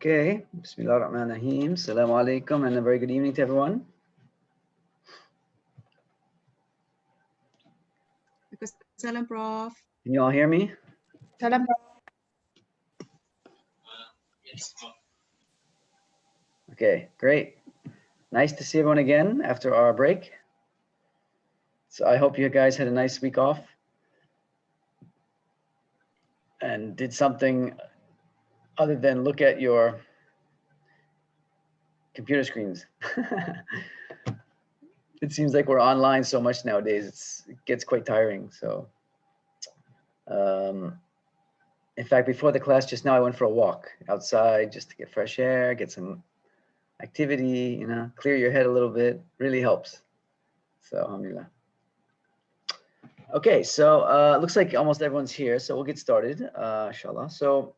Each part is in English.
Okay, Bismillahirrahmanirrahim. Assalamu alaikum and a very good evening to everyone. Salam, Prof. Can you all hear me? Salam, Prof. Okay, great. Nice to see everyone again after our break. So I hope you guys had a nice week off and did something other than look at your computer screens. It seems like we're online so much nowadays. It gets quite tiring. So, in fact, before the class just now, I went for a walk outside just to get fresh air, get some activity, you know, clear your head a little bit. Really helps. So, alhamdulillah. Okay, so looks like almost everyone's here, so we'll get started, inshallah. So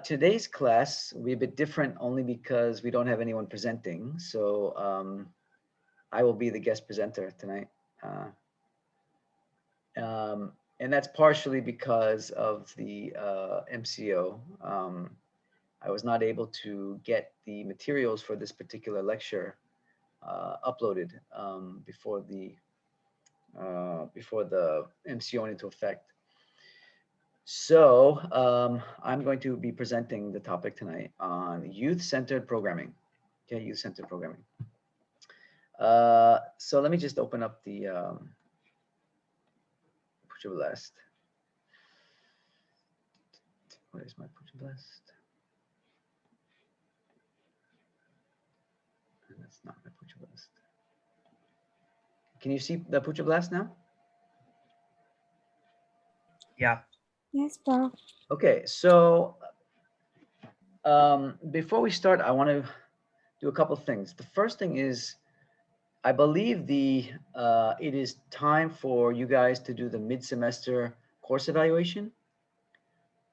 today's class will be a bit different only because we don't have anyone presenting. So I will be the guest presenter tonight. And that's partially because of the MCO. I was not able to get the materials for this particular lecture uploaded before the MCO went into effect. So I'm going to be presenting the topic tonight on youth-centered programming. Okay, youth-centered programming. So let me just open up the Puja Blast. Where is my Puja Blast? That's not my Puja Blast. Can you see the Puja Blast now? Yeah. Yes, Prof. Okay, so before we start, I want to do a couple things. The first thing is, I believe it is time for you guys to do the mid-semester course evaluation.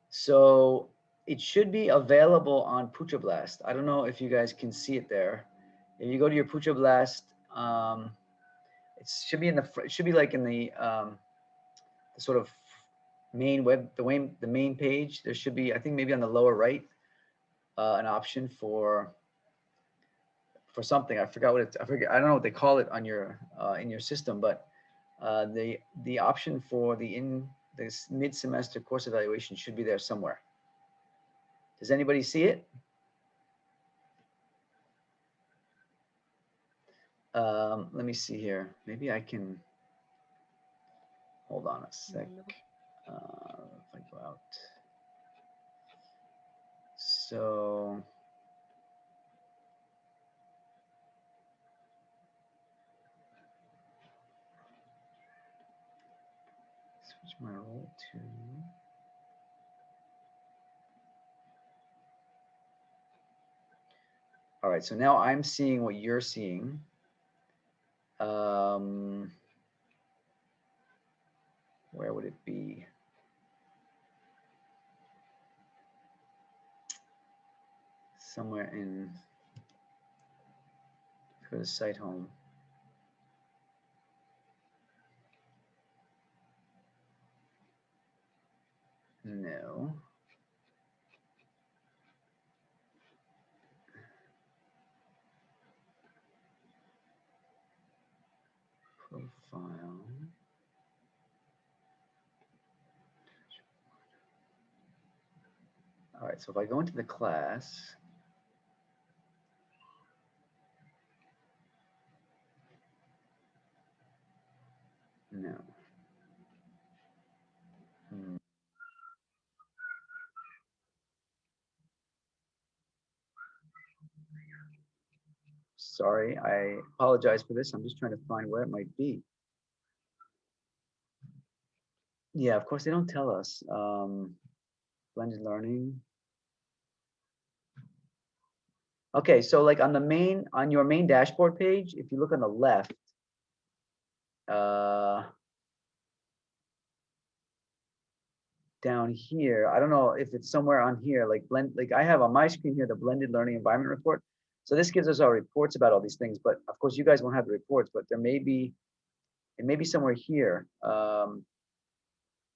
So it should be available on Puja Blast. I don't know if you guys can see it there. If you go to your Puja Blast, it should be like in the sort of main the main page. There should be, I think maybe on the lower right, an option for something. I forgot what I don't know what they call it on your in your system, but the option for this mid-semester course evaluation should be there somewhere. Does anybody see it? Let me see here. Maybe I can hold on a sec. If I go out. So switch my role to. All right, so now I'm seeing what you're seeing. Where would it be? Somewhere in, go to site home. No. Profile. All right, so if I go into the class, no. Sorry, I apologize for this. I'm just trying to find where it might be. Yeah, of course, they don't tell us. Blended learning. Okay, so like on your main dashboard page, if you look on the left, down here, I don't know if it's somewhere on here, like I have on my screen here, the blended learning environment report. So this gives us our reports about all these things, but of course you guys won't have the reports, but it may be somewhere here, the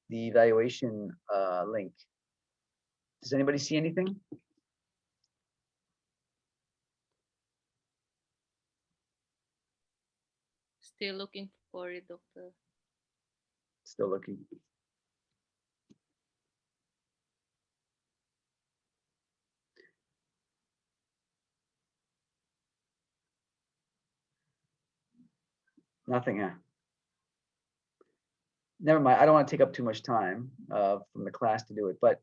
evaluation link. Does anybody see anything? Still looking for it, doctor. Still looking. Nothing, huh? Never mind. I don't want to take up too much time from the class to do it, but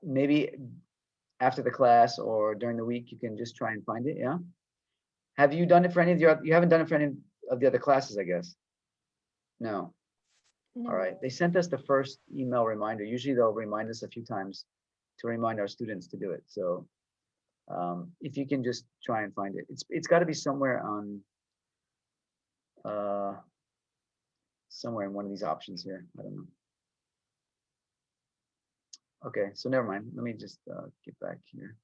maybe after the class or during the week, you can just try and find it. Yeah. Have you done it for any of your? You haven't done it for any of the other classes, I guess. No. All right. No. They sent us the first email reminder. Usually they'll remind us a few times to remind our students to do it. So if you can just try and find it, it's got to be somewhere on uh, somewhere in one of these options here. I don't know. Okay, so never mind. Let me just get back here.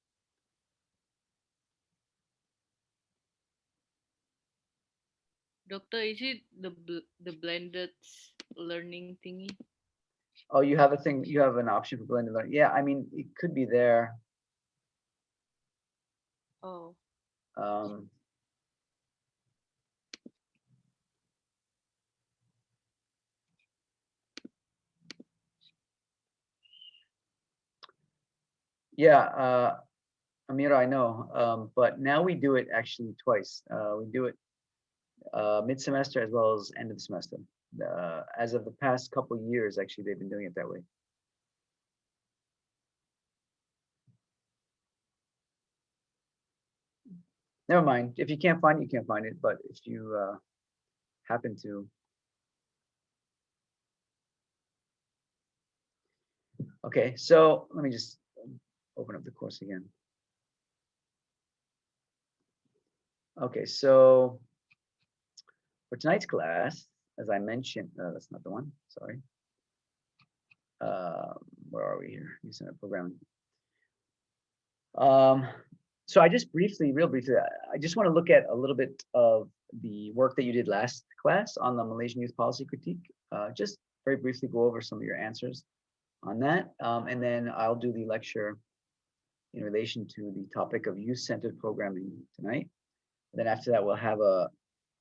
Doctor, is it the blended learning thingy? Oh, you have a thing. You have an option for blended learning. Yeah, I mean, it could be there. Oh. Um, yeah, Amira, I know. But now we do it actually twice. We do it mid-semester as well as end of the semester. As of the past couple of years, actually, they've been doing it that way. Never mind. If you can't find it, you can't find it. But if you happen to, okay. So let me just open up the course again. Okay, so for tonight's class, as I mentioned, that's not the one. Sorry. Where are we here? Using programming. So I just briefly, real briefly, I just want to look at a little bit of the work that you did last class on the Malaysian Youth Policy Critique. Just very briefly go over some of your answers on that. And then I'll do the lecture in relation to the topic of youth-centered programming tonight. And then after that, we'll have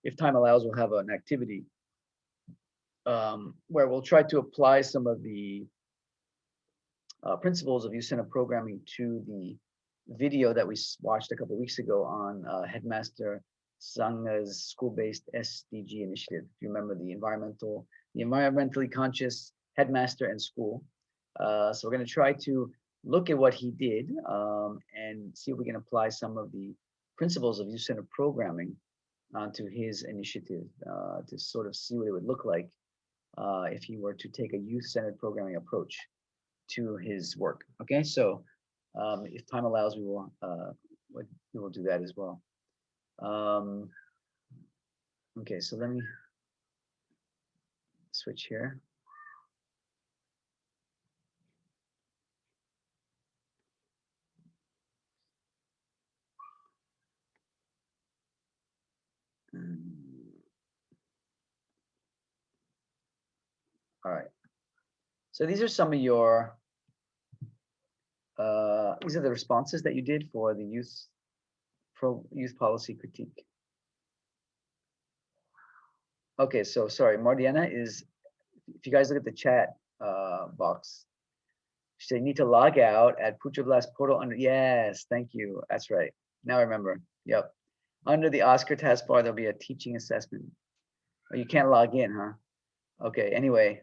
if time allows, we'll have an activity where we'll try to apply some of the principles of youth-centered programming to the video that we watched a couple of weeks ago on Headmaster Sangha's school-based SDG initiative. If you remember the environmentally conscious headmaster and school. So we're going to try to look at what he did and see if we can apply some of the principles of youth-centered programming onto his initiative to sort of see what it would look like if he were to take a youth-centered programming approach to his work. Okay, so if time allows, we will do that as well. Okay, so let me switch here. All right. So these are some of your these are the responses that you did for the youth policy critique. Okay, so sorry, Mardiana is, if you guys look at the chat box, she said you need to log out at Putra Blast portal under, yes, thank you, that's right. Now I remember, yep. Under the Oscar taskbar, there'll be a teaching assessment. Oh, you can't log in, huh? Okay, anyway,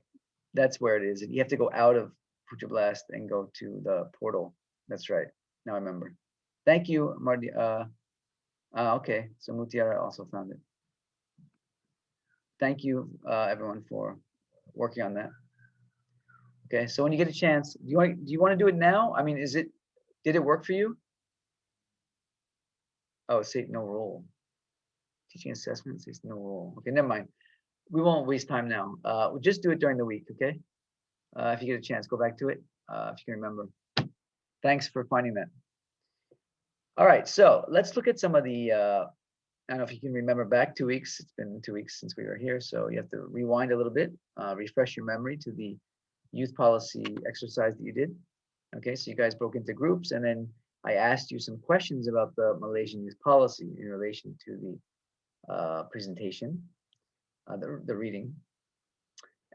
that's where it is. You have to go out of Putra Blast and go to the portal. That's right, now I remember. Thank you, Mardi. Okay, so Mutiara also found it. Thank you, everyone, for working on that. Okay, so when you get a chance, do you want to do it now? I mean, did it work for you? Oh, say no role. Teaching assessment says no role. Okay, never mind. We won't waste time now. We'll just do it during the week, okay? If you get a chance, go back to it, if you can remember. Thanks for finding that. All right, so let's look at some of the, I don't know if you can remember back 2 weeks. It's been 2 weeks since we were here, so you have to rewind a little bit, refresh your memory to the youth policy exercise that you did. Okay, so you guys broke into groups, and then I asked you some questions about the Malaysian youth policy in relation to the presentation. the reading.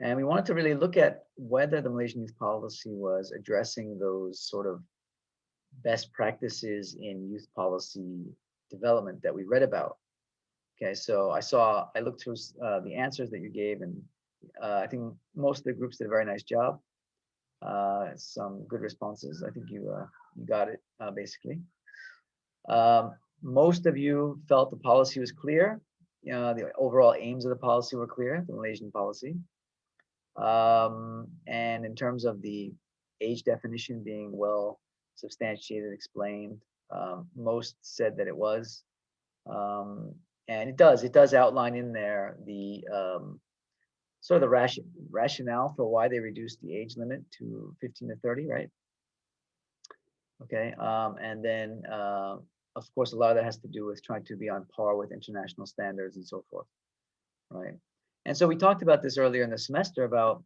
And we wanted to really look at whether the Malaysian youth policy was addressing those sort of best practices in youth policy development that we read about. Okay, so I looked through the answers that you gave, and I think most of the groups did a very nice job. Some good responses. I think you got it basically. Most of you felt the policy was clear. The overall aims of the policy were clear, the Malaysian policy. And in terms of the age definition being well substantiated, explained, most said that it was. And it does outline in there the sort of the rationale for why they reduced the age limit to 15 to 30, right? Okay, and then of course a lot of that has to do with trying to be on par with international standards and so forth, right? And so we talked about this earlier in the semester about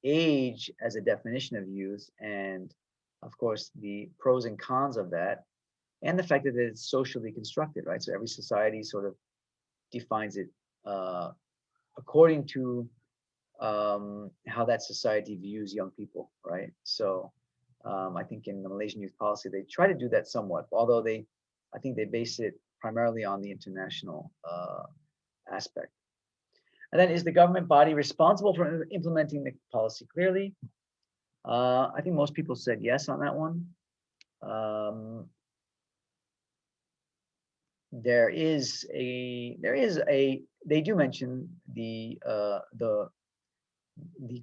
age as a definition of youth, and of course the pros and cons of that, and the fact that it's socially constructed, right? So every society sort of defines it according to how that society views young people, right? So I think in the Malaysian youth policy, they try to do that somewhat, although I think they base it primarily on the international aspect. And then, is the government body responsible for implementing the policy clearly? I think most people said yes on that one. They do mention the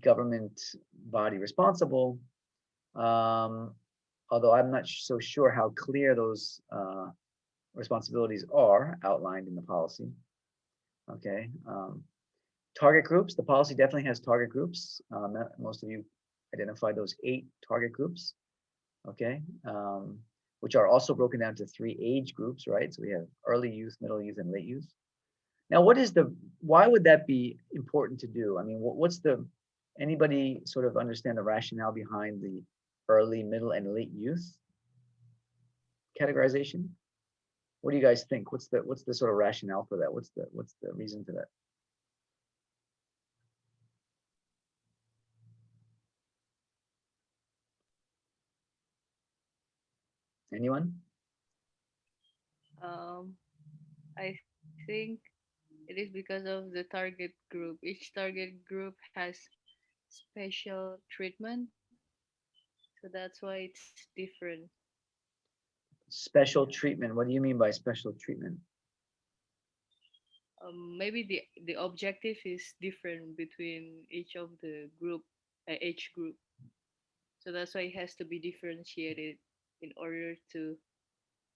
government body responsible, although I'm not so sure how clear those responsibilities are outlined in the policy. Okay. Target groups, the policy definitely has target groups. Most of you identified those 8 target groups, okay, which are also broken down to 3 age groups, right? So we have early youth, middle youth, and late youth. Now, why would that be important to do? I mean, anybody sort of understand the rationale behind the early, middle, and late youth categorization? What do you guys think? What's the sort of rationale for that? What's the reason for that? Anyone? I think it is because of the target group. Each target group has special treatment, so that's why it's different. Special treatment. What do you mean by special treatment? Maybe the objective is different between each of the age group. So that's why it has to be differentiated in order to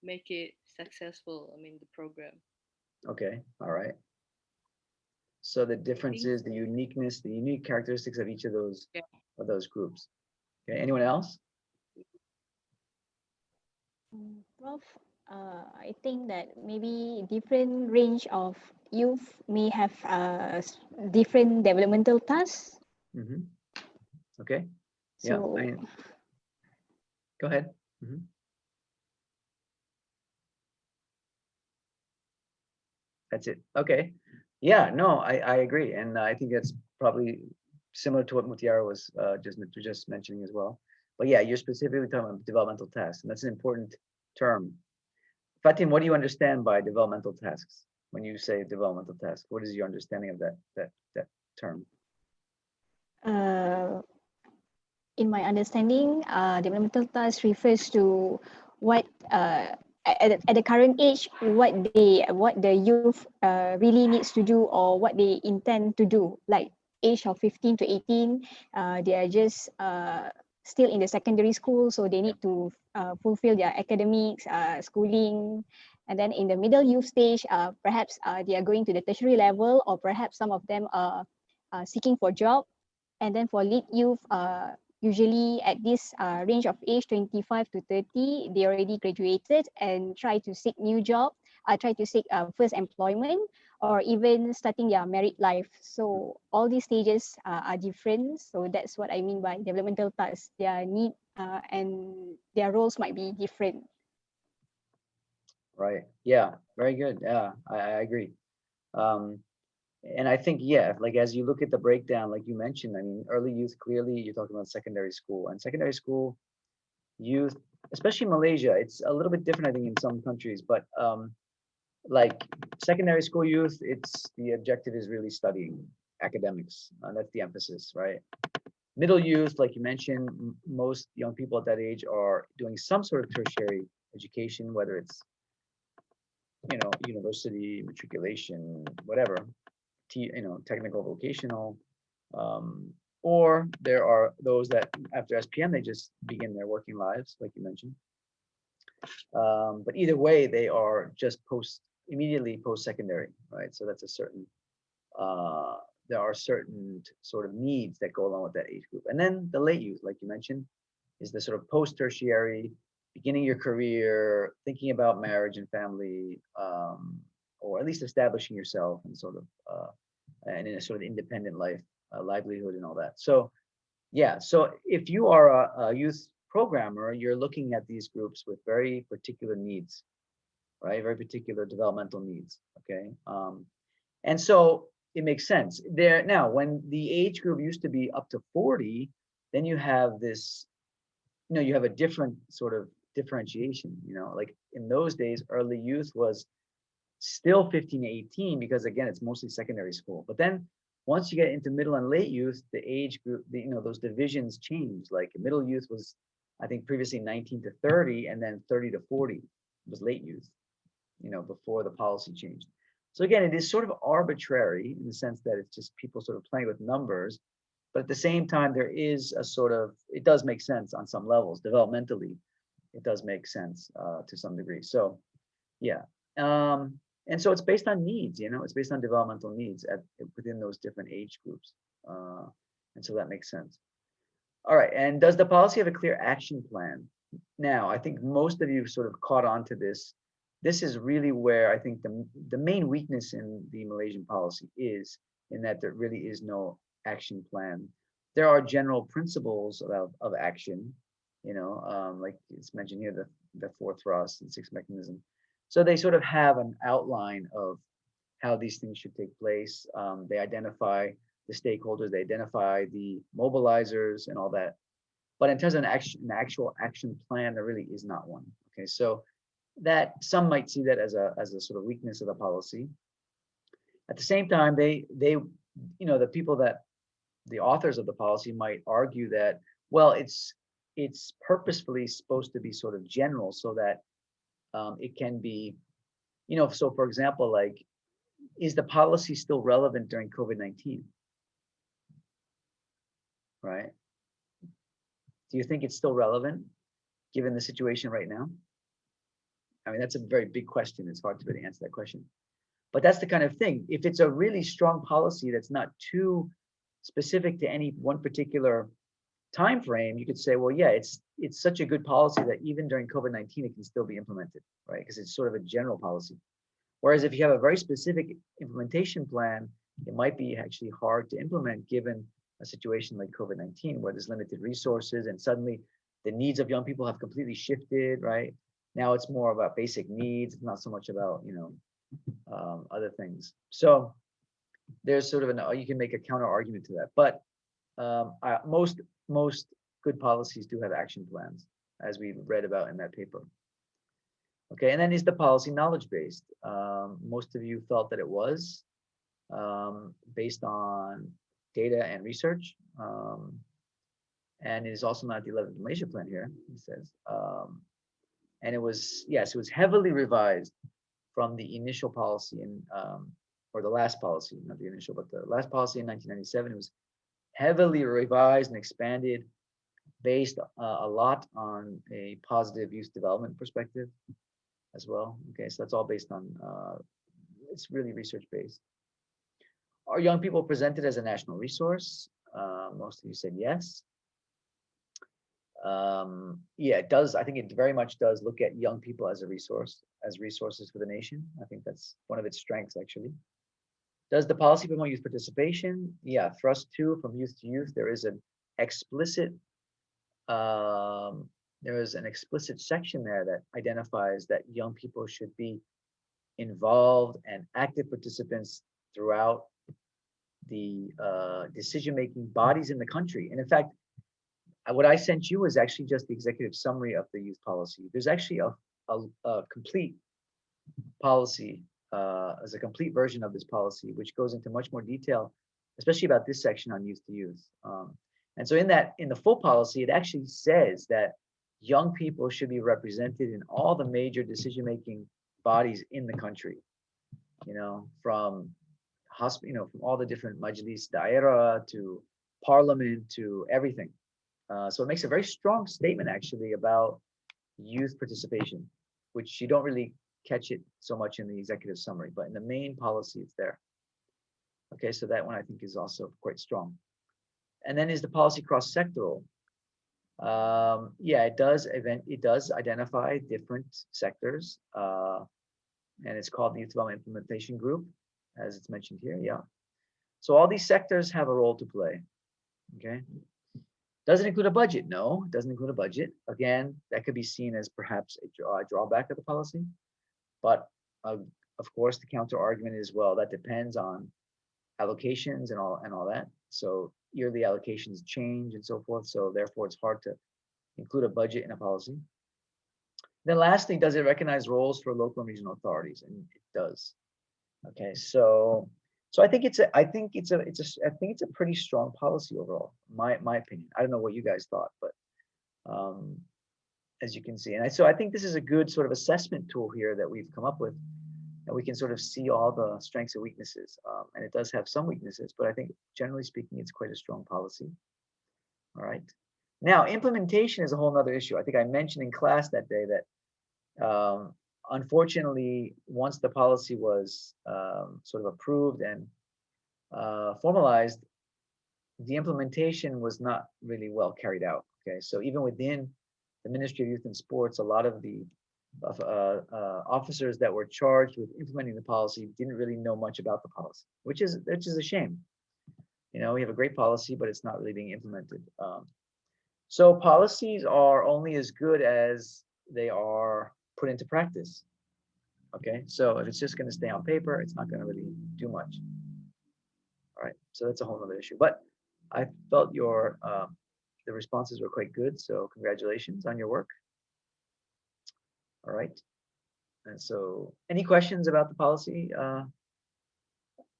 make it successful. I mean, the program. Okay, all right. So the I difference think is the uniqueness, the unique characteristics of each of those yeah. groups. Okay, anyone else? Prof, I think that maybe different range of youth may have different developmental tasks. Mm-hmm. Okay. So, Yeah. Go ahead. Mm-hmm. That's it. Okay. Yeah. No, I agree, and I think that's probably similar to what Mutiara was just mentioning as well. But yeah, you're specifically talking about developmental tasks, and that's an important term. Fatim, what do you understand by developmental tasks? When you say developmental task, what is your understanding of that term? uh, in my understanding, developmental tasks refers to what at the current age, what the youth really needs to do or what they intend to do. Like age of 15 to 18, they are just still in the secondary school, so they need to fulfill their academics, schooling. And then in the middle youth stage, perhaps they are going to the tertiary level, or perhaps some of them are seeking for job. And then for lead youth, usually at this range of age 25 to 30, they already graduated and try to seek new job, try to seek first employment, or even starting their married life. So all these stages are different. So that's what I mean by developmental tasks. Their need and their roles might be different. Right. Yeah. Very good. Yeah, I agree. And I think, yeah, like as you look at the breakdown, like you mentioned, I mean, early youth, clearly you're talking about secondary school, and secondary school youth, especially Malaysia, it's a little bit different, I think, in some countries, but like secondary school youth, it's the objective is really studying academics. That's the emphasis, right? Middle youth, like you mentioned, most young people at that age are doing some sort of tertiary education, whether it's, you know, university, matriculation, whatever, you know, technical, vocational, um, or there are those that after SPM, they just begin their working lives, like you mentioned. But either way, they are just immediately post-secondary, right? So that's a certain, uh, there are certain sort of needs that go along with that age group. And then the late youth, like you mentioned, is the sort of post-tertiary, beginning your career, thinking about marriage and family, or at least establishing yourself and sort of, and in a sort of independent life, livelihood and all that. So yeah, so if you are a youth programmer, you're looking at these groups with very particular needs, right? Very particular developmental needs, okay? And so it makes sense. There now, when the age group used to be up to 40, then you have this, you know, you have a different sort of differentiation, you know, like in those days, early youth was still 15 to 18 because again, it's mostly secondary school. But then once you get into middle and late youth, the age group, you know, those divisions change. Like middle youth was, I think previously 19 to 30, and then 30 to 40 was late youth, you know, before the policy changed. So again, it is sort of arbitrary in the sense that it's just people sort of playing with numbers. But at the same time, there is a sort of, it does make sense on some levels, developmentally, it does make sense to some degree. So yeah. And so it's based on needs, you know, it's based on developmental needs within those different age groups. And so that makes sense. All right. And does the policy have a clear action plan? Now, I think most of you sort of caught on to this. This is really where I think the main weakness in the Malaysian policy is in that there really is no action plan. There are general principles of action, you know, like it's mentioned here, the four thrusts and six mechanism. So they sort of have an outline of how these things should take place. They identify the stakeholders, they identify the mobilizers and all that. But in terms of an actual action plan, there really is not one. Okay, so that some might see that as a sort of weakness of the policy. At the same time, they you know, the people that the authors of the policy might argue that, well, it's purposefully supposed to be sort of general so that it can be, you know, so for example, like, is the policy still relevant during COVID-19? Right? Do you think it's still relevant given the situation right now? I mean, that's a very big question. It's hard to really answer that question. But that's the kind of thing. If it's a really strong policy that's not too specific to any one particular time frame, you could say, well, yeah, it's such a good policy that even during COVID-19, it can still be implemented, right? Because it's sort of a general policy. Whereas if you have a very specific implementation plan, it might be actually hard to implement given a situation like COVID-19, where there's limited resources and suddenly the needs of young people have completely shifted, right? Now it's more about basic needs, not so much about, you know, other things. So there's sort of you can make a counter argument to that. But most good policies do have action plans, as we read about in that paper. Okay, and then is the policy knowledge-based? Most of you felt that it was based on data and research. And it is also not the 11th Malaysia Plan here, he says. And it was, yes, it was heavily revised from the initial policy or the last policy, not the initial, but the last policy in 1997. It was heavily revised and expanded based a lot on a positive youth development perspective as well. Okay, so that's all based on, it's really research based. Are young people presented as a national resource? Most of you said yes. Yeah, it does. I think it very much does look at young people as a resource, as resources for the nation. I think that's one of its strengths, actually. Does the policy promote youth participation? Yeah, thrust 2, from youth to youth, there is an explicit section there that identifies that young people should be involved and active participants throughout decision-making bodies in the country. And in fact, what I sent you is actually just the executive summary of the youth policy. There's actually a complete policy, as a complete version of this policy, which goes into much more detail, especially about this section on youth to youth. And so in the full policy, it actually says that young people should be represented in all the major decision-making bodies in the country, from hospital, from all the different majlis daerah to parliament to everything. So it makes a very strong statement actually about youth participation, which you don't really catch it so much in the executive summary, but in the main policy it's there. Okay, so that one I think is also quite strong. And then is the policy cross-sectoral? Yeah, it does identify different sectors, and it's called the Youth Development Implementation Group, as it's mentioned here. Yeah. So all these sectors have a role to play. Okay. Does it include a budget? No, it doesn't include a budget. Again, that could be seen as perhaps a drawback of the policy. But of course, the counter argument is, well, that depends on allocations and all that. So yearly allocations change and so forth. So therefore, it's hard to include a budget in a policy. Then lastly, does it recognize roles for local and regional authorities? And it does. Okay, so I think it's a pretty strong policy overall, my opinion. I don't know what you guys thought, but as you can see, and so I think this is a good sort of assessment tool here that we've come up with, and we can sort of see all the strengths and weaknesses. And it does have some weaknesses, but I think generally speaking, it's quite a strong policy. All right. Now, implementation is a whole nother issue. I think I mentioned in class that day that unfortunately, once the policy was sort of approved and formalized, the implementation was not really well carried out. Okay, so even within the Ministry of Youth and Sports, a lot of the officers that were charged with implementing the policy didn't really know much about the policy, which is a shame. We have a great policy, but it's not really being implemented. So policies are only as good as they are put into practice. Okay, so if it's just going to stay on paper, it's not going to really do much. All right, so that's a whole other issue. But I felt the responses were quite good, so congratulations on your work. All right, and so any questions about the policy,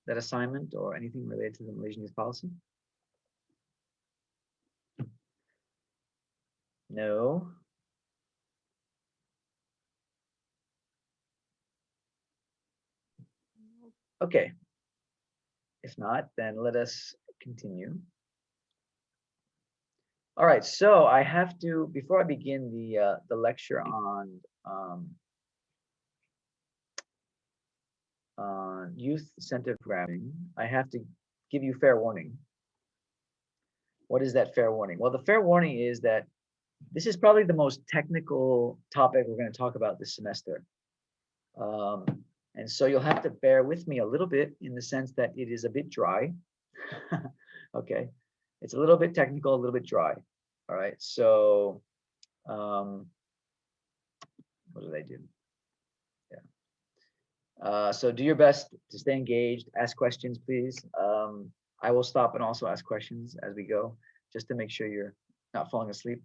that assignment, or anything related to the Malaysian youth policy? No. Okay. If not, then let us continue. All right, so I have to, before I begin the lecture on youth-centered programming, I have to give you fair warning. What is that fair warning? Well, the fair warning is that this is probably the most technical topic we're going to talk about this semester. And so you'll have to bear with me a little bit in the sense that it is a bit dry. Okay, it's a little bit technical, a little bit dry. All right, so what did I do? Yeah. So do your best to stay engaged, ask questions, please. I will stop and also ask questions as we go, just to make sure you're not falling asleep.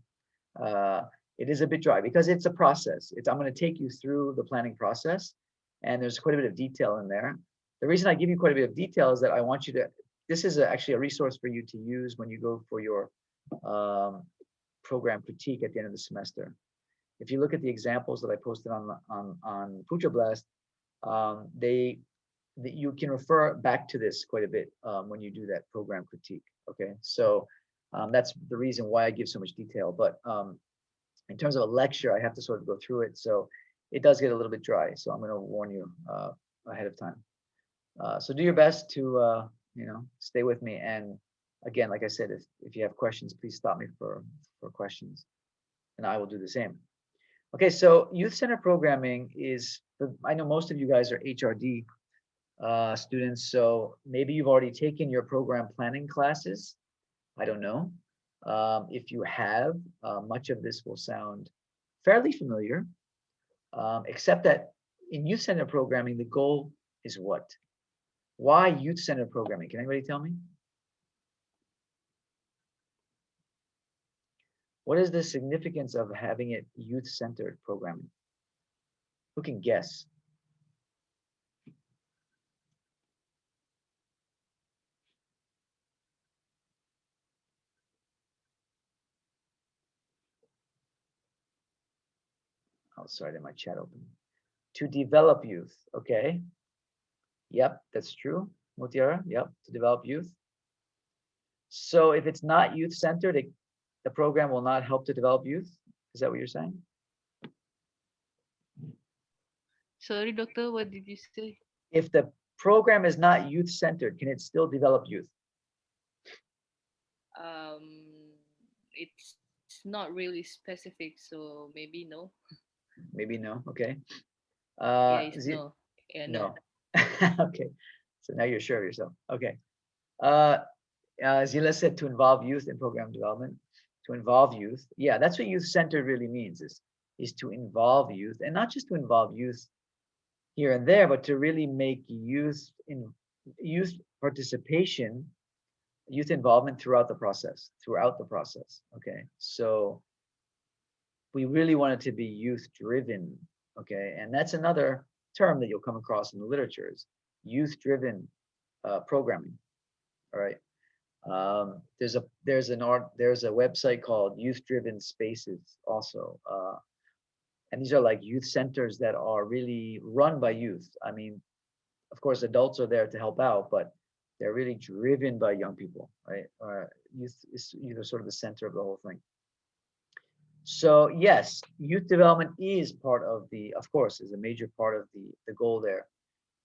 It is a bit dry because it's a process. I'm going to take you through the planning process, and there's quite a bit of detail in there. The reason I give you quite a bit of detail is that I want you to, this is actually a resource for you to use when you go for your program critique at the end of the semester. If you look at the examples that I posted on Putra Blast, you can refer back to this quite a bit when you do that program critique. Okay, so that's the reason why I give so much detail. But in terms of a lecture, I have to sort of go through it, so it does get a little bit dry. So I'm going to warn you ahead of time. So do your best to stay with me. And again, like I said, if you have questions, please stop me for questions, and I will do the same. Okay, so youth-centered programming is, I know most of you guys are HRD students, so maybe you've already taken your program planning classes. I don't know. If you have, much of this will sound fairly familiar, except that in youth-centered programming, the goal is what? Why youth-centered programming? Can anybody tell me? What is the significance of having it youth-centered programming? Who can guess? Oh, sorry, I had my chat open. To develop youth, okay. Yep, that's true. Mutiara, yep, to develop youth. So if it's not youth-centered, the program will not help to develop youth? Is that what you're saying? Sorry, doctor, what did you say? If the program is not youth-centered, can it still develop youth? It's not really specific, so maybe no. Maybe no, okay. Yeah, it's no. Yeah, no. Okay, so now you're sure of yourself. Okay. Zila said to involve youth in program development. To involve youth, yeah, that's what youth-centered really means, is to involve youth, and not just to involve youth here and there, but to really make youth participation, youth involvement throughout the process. Okay, so we really want it to be youth-driven. Okay, and that's another term that you'll come across in the literature, is youth-driven programming. All right. There's a website called Youth Driven Spaces also, and these are like youth centers that are really run by youth. I mean, of course, adults are there to help out, but they're really driven by young people, right? Youth is sort of the center of the whole thing. So yes, youth development is part of of course, is a major part of the goal there,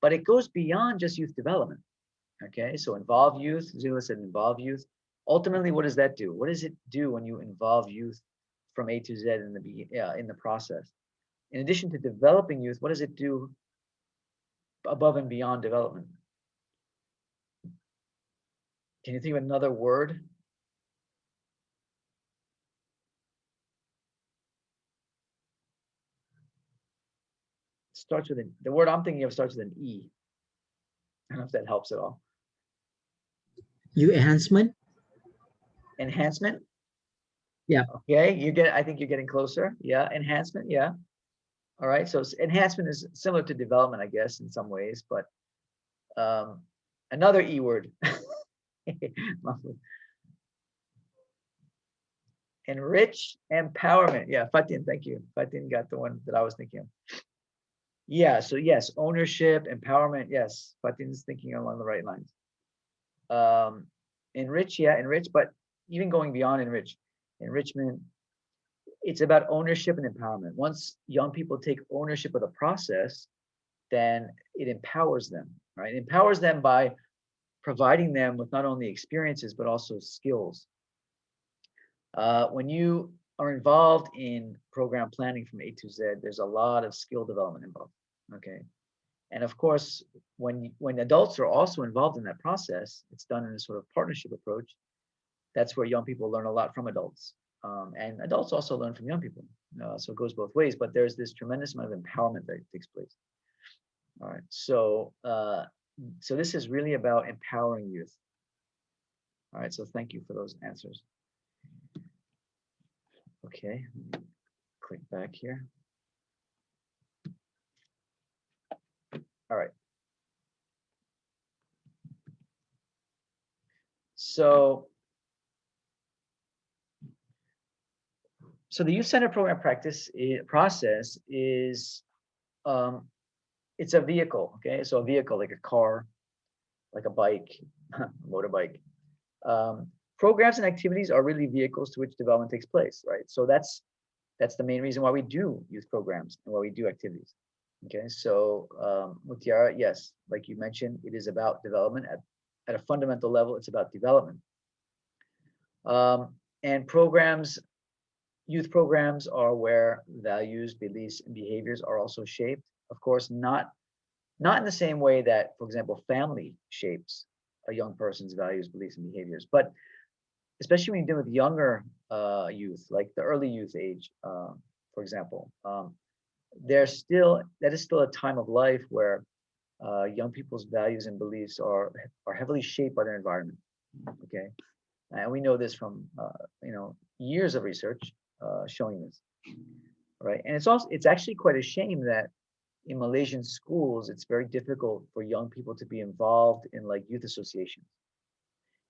but it goes beyond just youth development. Okay, so involve youth. Zila said involve youth. Ultimately, what does that do? What does it do when you involve youth from A to Z in the process? In addition to developing youth, what does it do above and beyond development? Can you think of another word? Starts with the word I'm thinking of starts with an E. I don't know if that helps at all. Enhancement. Enhancement. Yeah. Okay, I think you're getting closer. Yeah, enhancement. Yeah. All right. So enhancement is similar to development, I guess, in some ways, but another E word. Enrich, empowerment. Yeah, Fatin, thank you. Fatin got the one that I was thinking of. Yeah, so yes, ownership, empowerment. Yes, Fatin's thinking along the right lines. Enrich, yeah, enrich, but even going beyond enrichment, it's about ownership and empowerment. Once young people take ownership of the process, then it empowers them, right? It empowers them by providing them with not only experiences, but also skills. When you are involved in program planning from A to Z, there's a lot of skill development involved, okay? And of course, when adults are also involved in that process, it's done in a sort of partnership approach. That's where young people learn a lot from adults. And adults also learn from young people. So it goes both ways, but there's this tremendous amount of empowerment that takes place. All right, so this is really about empowering youth. All right, so thank you for those answers. Okay, click back here. All right. So the youth-centered program process is it's a vehicle, okay? So a vehicle like a car, like a bike, motorbike. Programs and activities are really vehicles to which development takes place, right? So that's the main reason why we do youth programs and why we do activities. Okay, so Mutiara, yes, like you mentioned, it is about development at a fundamental level. It's about development. And youth programs are where values, beliefs, and behaviors are also shaped. Of course, not in the same way that, for example, family shapes a young person's values, beliefs, and behaviors, but especially when you deal with younger youth, like the early youth age, for example, that is still a time of life where young people's values and beliefs are heavily shaped by their environment. Okay, and we know this from years of research showing this, right? And it's actually quite a shame that in Malaysian schools it's very difficult for young people to be involved in like youth associations.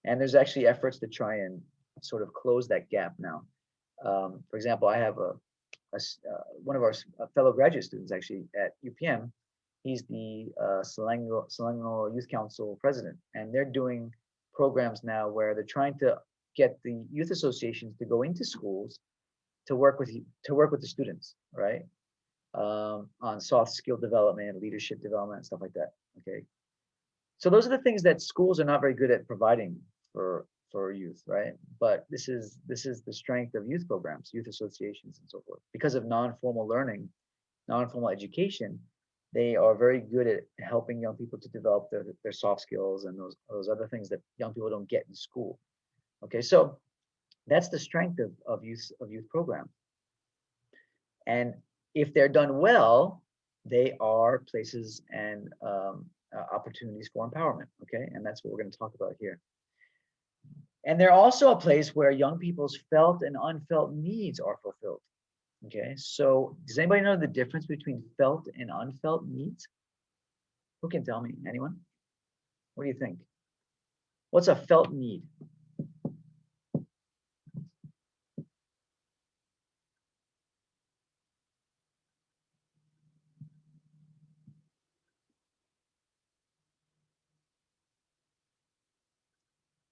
And there's actually efforts to try and sort of close that gap now. For example, I have one of our fellow graduate students actually at UPM. He's the Selangor Youth Council president, and they're doing programs now where they're trying to get the youth associations to go into schools to work with the students, right? On soft skill development, leadership development, stuff like that. Okay, so those are the things that schools are not very good at providing for youth, right? But this is the strength of youth programs, youth associations, and so forth. Because of non-formal learning, non-formal education, they are very good at helping young people to develop their soft skills and those other things that young people don't get in school. Okay, so that's the strength of youth programs. And if they're done well, they are places and opportunities for empowerment. Okay, and that's what we're going to talk about here. And they're also a place where young people's felt and unfelt needs are fulfilled. Okay, so does anybody know the difference between felt and unfelt needs? Who can tell me? Anyone? What do you think? What's a felt need?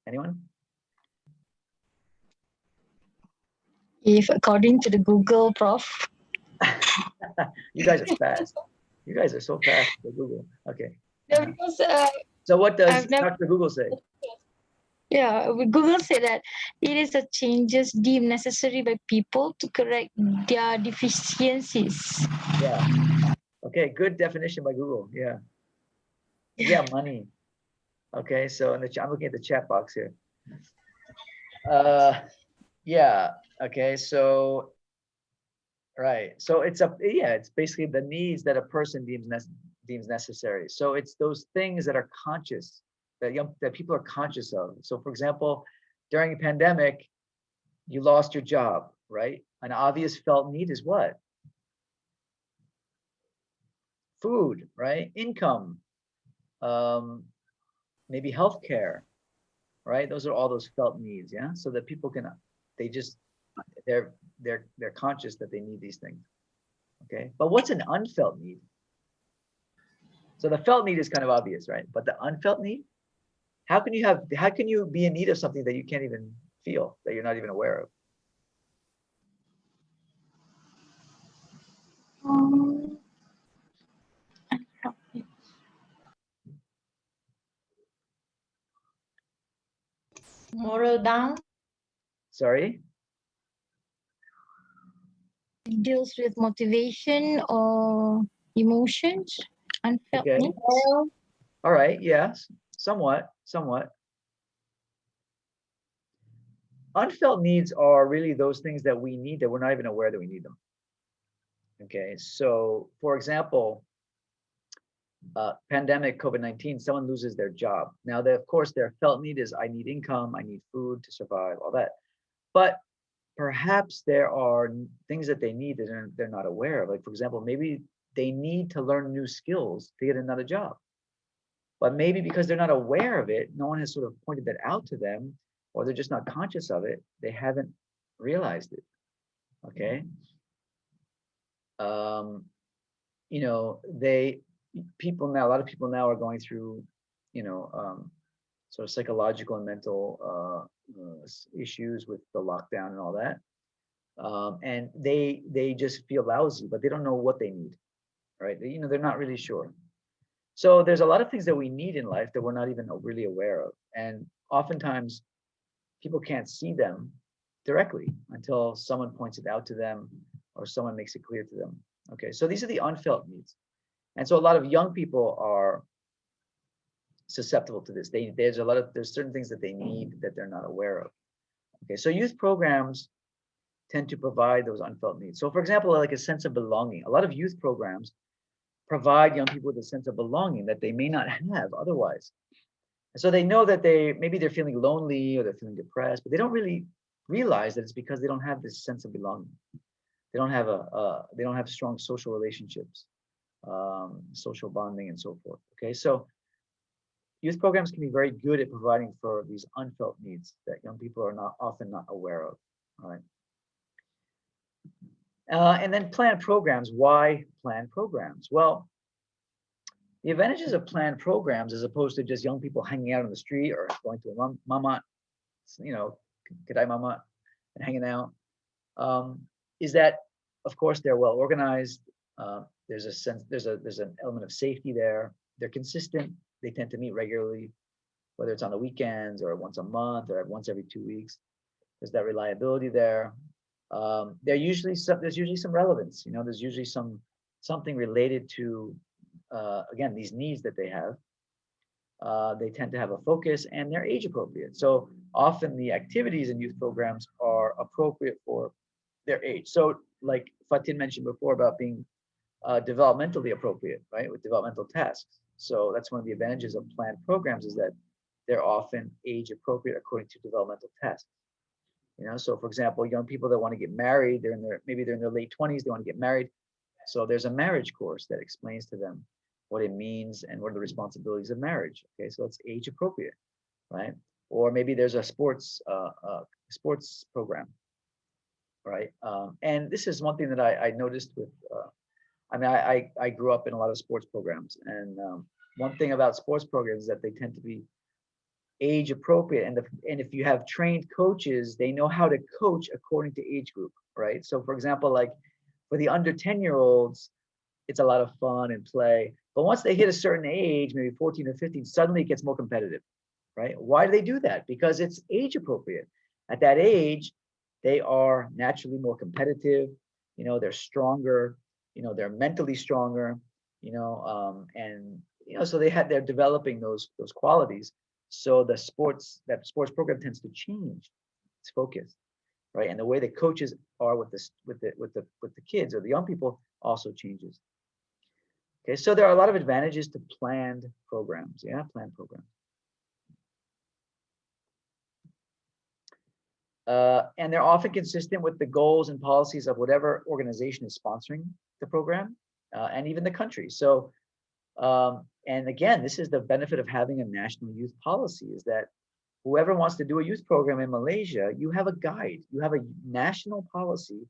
Anyone? If according to the Google, Prof. You guys are fast. You guys are so fast with Google. Okay. No, because So what does I've never- Dr. Google say? yeah, Google said that it is a changes deemed necessary by people to correct their deficiencies. Yeah. Okay, good definition by Google. Yeah. Yeah, money. Okay, so I'm looking at the chat box here. Yeah. Okay, so right. So it's basically the needs that a person deems necessary. So it's those things that are conscious, that people are conscious of. So for example, during a pandemic, you lost your job, right? An obvious felt need is what? Food, right? Income, maybe healthcare, right? Those are all those felt needs, yeah. So that people can, they're conscious that they need these things. Okay, but what's an unfelt need? So the felt need is kind of obvious, right? But the unfelt need, how can you be in need of something that you can't even feel, that you're not even aware of? Moral down. Sorry? It deals with motivation or emotions, unfelt Okay. needs. All right, yes, somewhat. Unfelt needs are really those things that we need that we're not even aware that we need them. Okay, so for example, pandemic COVID-19, someone loses their job. Now, of course, their felt need is I need income, I need food to survive, all that. But perhaps there are things that they need that they're not aware of. Like, for example, maybe they need to learn new skills to get another job. But maybe because they're not aware of it, no one has sort of pointed that out to them, or they're just not conscious of it. They haven't realized it. Okay. You know, a lot of people now are going through, sort of psychological and mental issues with the lockdown and all that. And they just feel lousy, but they don't know what they need, right? They're not really sure. So there's a lot of things that we need in life that we're not even really aware of. And oftentimes people can't see them directly until someone points it out to them or someone makes it clear to them. Okay, so these are the unfelt needs. And so a lot of young people are susceptible to this. There's certain things that they need that they're not aware of. Okay, so youth programs tend to provide those unfelt needs. So for example, like a sense of belonging. A lot of youth programs provide young people with a sense of belonging that they may not have otherwise. And so they know that maybe they're feeling lonely or they're feeling depressed, but they don't really realize that it's because they don't have this sense of belonging. They don't have strong social relationships, social bonding, and so forth. Okay, so youth programs can be very good at providing for these unfelt needs that young people are often not aware of. All right. And then planned programs. Why planned programs? Well, the advantages of planned programs, as opposed to just young people hanging out on the street or going to a mama, kedai mama, and hanging out, is that, of course, they're well organized. There's an element of safety there. They're consistent. They tend to meet regularly, whether it's on the weekends or once a month or once every 2 weeks. There's that reliability there. There's usually some relevance. There's usually something related to again, these needs that they have. They tend to have a focus and they're age appropriate. So often the activities in youth programs are appropriate for their age. So like Fatin mentioned before about being developmentally appropriate, right, with developmental tasks. So that's one of the advantages of planned programs, is that they're often age appropriate according to developmental tasks. So for example, young people that want to get married, maybe they're in their late 20s, they want to get married. So there's a marriage course that explains to them what it means and what are the responsibilities of marriage. Okay, so it's age appropriate, right? Or maybe there's a sports program, right? And this is one thing that I noticed with, I grew up in a lot of sports programs, and one thing about sports programs is that they tend to be age appropriate, and if you have trained coaches, they know how to coach according to age group, right? So for example, like for the under 10-year-olds, it's a lot of fun and play. But once they hit a certain age, maybe 14 or 15, suddenly it gets more competitive, right? Why do they do that? Because it's age appropriate. At that age, they are naturally more competitive. They're stronger. They're mentally stronger. And so they're developing those qualities. So that sports program tends to change its focus, right? And the way the coaches are with the kids or the young people also changes. Okay, so there are a lot of advantages to planned programs. Yeah, planned programs. And they're often consistent with the goals and policies of whatever organization is sponsoring the program, and even the country. So, and again, this is the benefit of having a national youth policy, is that whoever wants to do a youth program in Malaysia, you have a guide, you have a national policy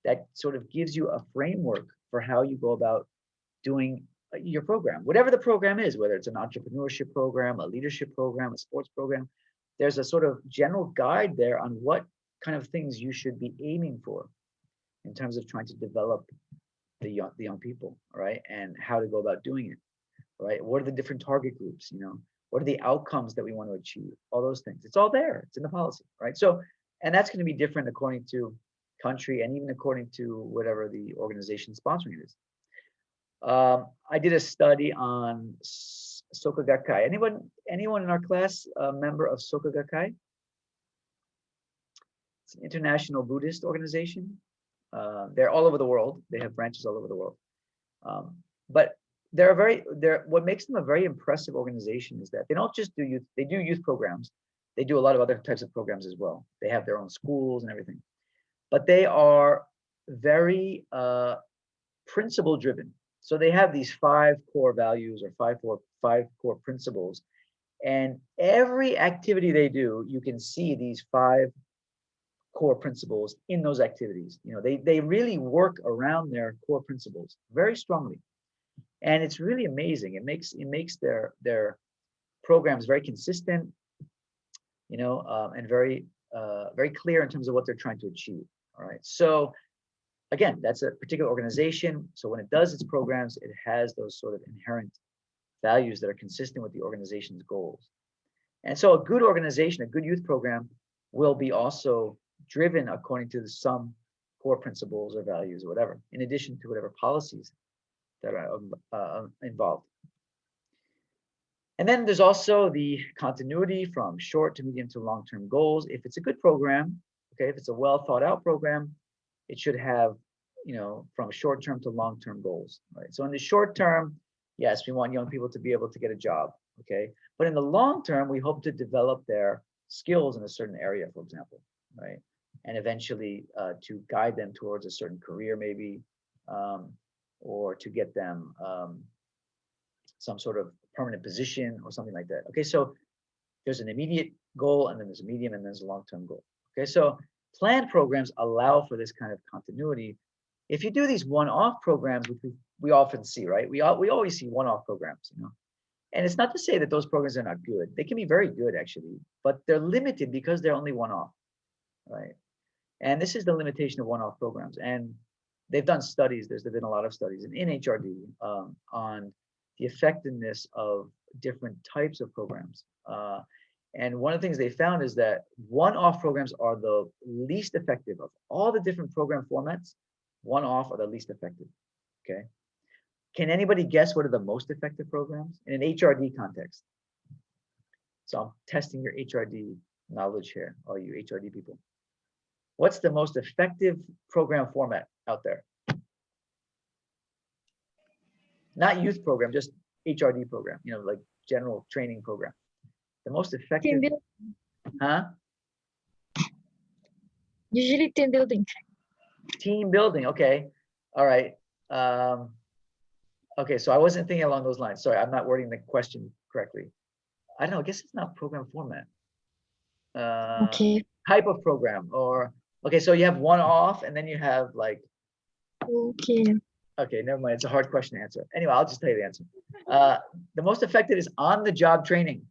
that sort of gives you a framework for how you go about doing your program, whatever the program is, whether it's an entrepreneurship program, a leadership program, a sports program. There's a sort of general guide there on what kind of things you should be aiming for in terms of trying to develop the young people, right? And how to go about doing it, right? What are the different target groups, what are the outcomes that we want to achieve? All those things. It's all there. It's in the policy, right? So, and that's going to be different according to country and even according to whatever the organization sponsoring it is. I did a study on Soka Gakkai. Anyone in our class a member of Soka Gakkai? It's an international Buddhist organization. They're all over the world. They have branches all over the world. But what makes them a very impressive organization is that they don't just do youth, they do youth programs. They do a lot of other types of programs as well. They have their own schools and everything. But they are very principle driven. So they have these 5 core values or five core principles. And every activity they do, you can see these 5 core principles in those activities. They really work around their core principles very strongly. And it's really amazing. It makes their programs very consistent, and very clear in terms of what they're trying to achieve. All right. So again, that's a particular organization. So when it does its programs, it has those sort of inherent values that are consistent with the organization's goals. And so a good organization, a good youth program, will be also driven according to some core principles or values or whatever, in addition to whatever policies that are involved. And then there's also the continuity from short to medium to long-term goals. If it's a good program, okay, if it's a well thought out program, it should have from short-term to long-term goals, right? So in the short term, yes, we want young people to be able to get a job, okay? But in the long term, we hope to develop their skills in a certain area, for example, right? And eventually to guide them towards a certain career, maybe, or to get them some sort of permanent position or something like that. Okay, so there's an immediate goal, and then there's a medium, and then there's a long-term goal. Okay, so planned programs allow for this kind of continuity. If you do these one-off programs, which we often see, right? We always see one-off programs, and it's not to say that those programs are not good. They can be very good, actually, but they're limited because they're only one-off, right? And this is the limitation of one-off programs. And they've done studies. There's been a lot of studies in HRD on the effectiveness of different types of programs. And one of the things they found is that one-off programs are the least effective of all the different program formats. One-off are the least effective. Okay. Can anybody guess what are the most effective programs in an HRD context? So I'm testing your HRD knowledge here, all you HRD people. What's the most effective program format out there? Not youth program, just HRD program, like general training program. The most effective, huh? Usually team building. Team building, okay. All right. Okay, so I wasn't thinking along those lines. Sorry, I'm not wording the question correctly. I don't know, I guess it's not program format. Okay. Type of program, or, okay, so you have one-off and then you have like, Okay. never mind, it's a hard question to answer. Anyway, I'll just tell you the answer. The most effective is on-the-job training.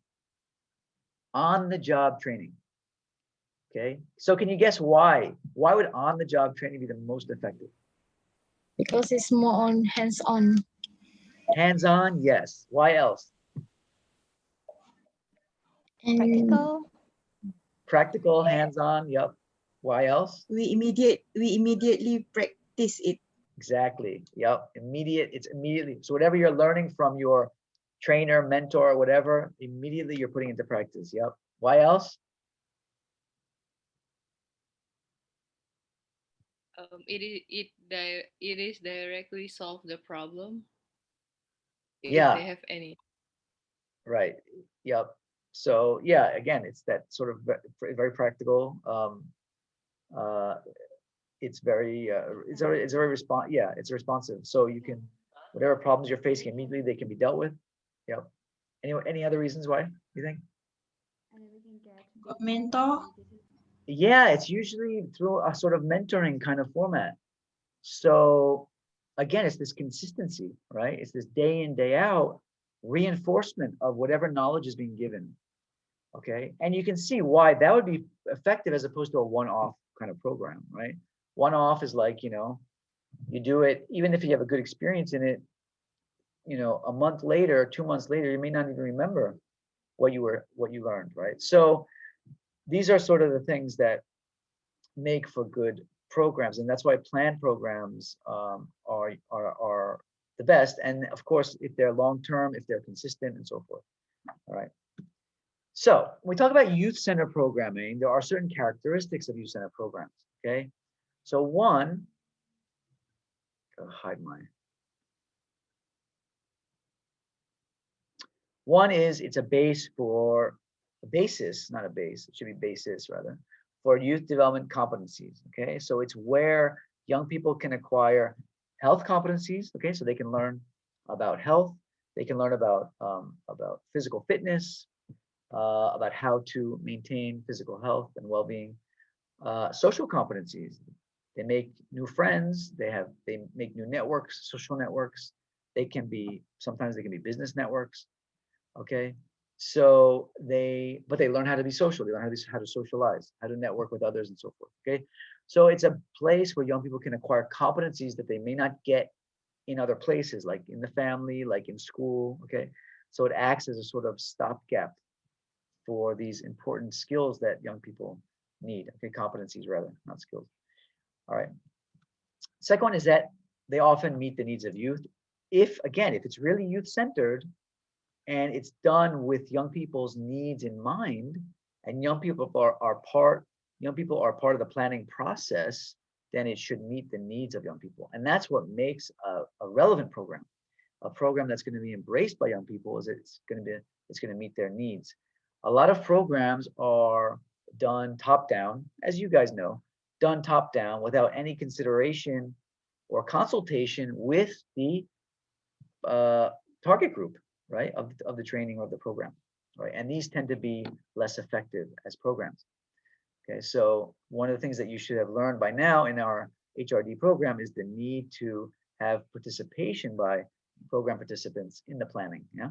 On-the-job training. Okay, so can you guess why? Why would on-the-job training be the most effective? Because it's more on hands-on. Hands-on, yes. Why else? And Practical. Practical, hands-on, yep. Why else? We immediately practice it. Exactly, yep. It's immediately. So whatever you're learning from your trainer, mentor, whatever, immediately you're putting into practice, yep. Why else? It is directly solve the problem. If Yeah. they have any. Right. Yep. So yeah, again, it's that sort of very practical. It's very it's responsive. So you can, whatever problems you're facing immediately, they can be dealt with. Yep. Any other reasons why you think? Got mentor. Yeah, it's usually through a sort of mentoring kind of format. So again, it's this consistency, right? It's this day in, day out reinforcement of whatever knowledge is being given. Okay, and you can see why that would be effective as opposed to a one-off kind of program, right? One-off is like, you do it, even if you have a good experience in it, a month later, 2 months later, you may not even remember what you learned, right? So these are sort of the things that make for good programs, and that's why planned programs are the best. And of course, if they're long-term, if they're consistent, and so forth. All right. So when we talk about youth-centered programming, there are certain characteristics of youth-centered programs. Okay. So one, gotta hide mine. One is it's a basis, not a base, it should be basis rather, for youth development competencies. Okay, so it's where young people can acquire health competencies. Okay, so they can learn about health, they can learn about physical fitness, about how to maintain physical health and well-being, social competencies. They make new friends, they make new networks, social networks. Sometimes they can be business networks. Okay, so but they learn how to be social. They learn how to socialize, how to network with others, and so forth. Okay, so it's a place where young people can acquire competencies that they may not get in other places, like in the family, like in school. Okay, so it acts as a sort of stopgap for these important skills that young people need. Okay, competencies rather, not skills. All right. Second one is that they often meet the needs of youth. If it's really youth-centered, and it's done with young people's needs in mind, and young people are part of the planning process, then it should meet the needs of young people. And that's what makes a relevant program. A program that's going to be embraced by young people is it's going to meet their needs. A lot of programs are done top down, as you guys know, done top down without any consideration or consultation with the target group, right, of the training or the program, right? And these tend to be less effective as programs. Okay, so one of the things that you should have learned by now in our HRD program is the need to have participation by program participants in the planning, yeah?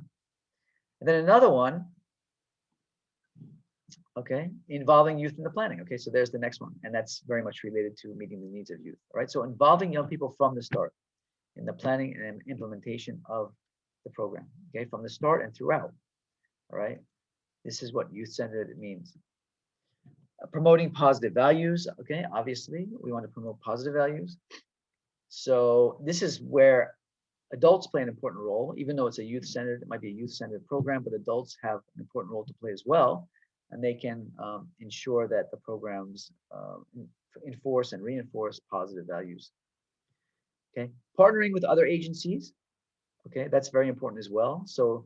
And then another one, okay, involving youth in the planning. Okay, so there's the next one, and that's very much related to meeting the needs of youth, all right? So involving young people from the start in the planning and implementation of the program, okay, from the start and throughout, all right? This is what youth-centered means. Promoting positive values, okay, obviously, we want to promote positive values. So this is where adults play an important role, even though it's a youth-centered, it might be a youth-centered program, but adults have an important role to play as well, and they can ensure that the programs enforce and reinforce positive values. Okay, partnering with other agencies, okay, that's very important as well. So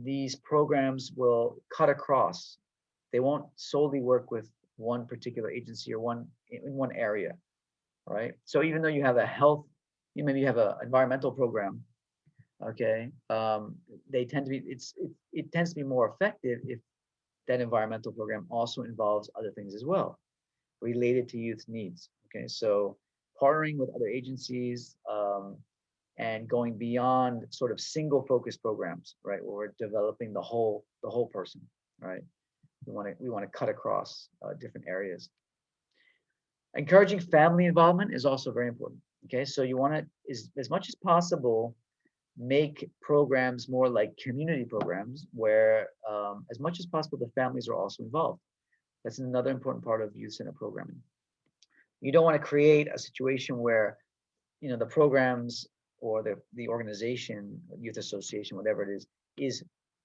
these programs will cut across. They won't solely work with one particular agency or in one area, right? So even though you have a health, you maybe have an environmental program, okay, they tend to be, it tends to be more effective if that environmental program also involves other things as well, related to youth needs. Okay, so partnering with other agencies and going beyond sort of single focus programs, right, where we're developing the whole person, right? We want to cut across different areas. Encouraging family involvement is also very important. Okay, so you want to, as much as possible, make programs more like community programs where as much as possible the families are also involved. That's another important part of youth-centered programming. You don't want to create a situation where, you know, the programs or the organization, youth association, whatever it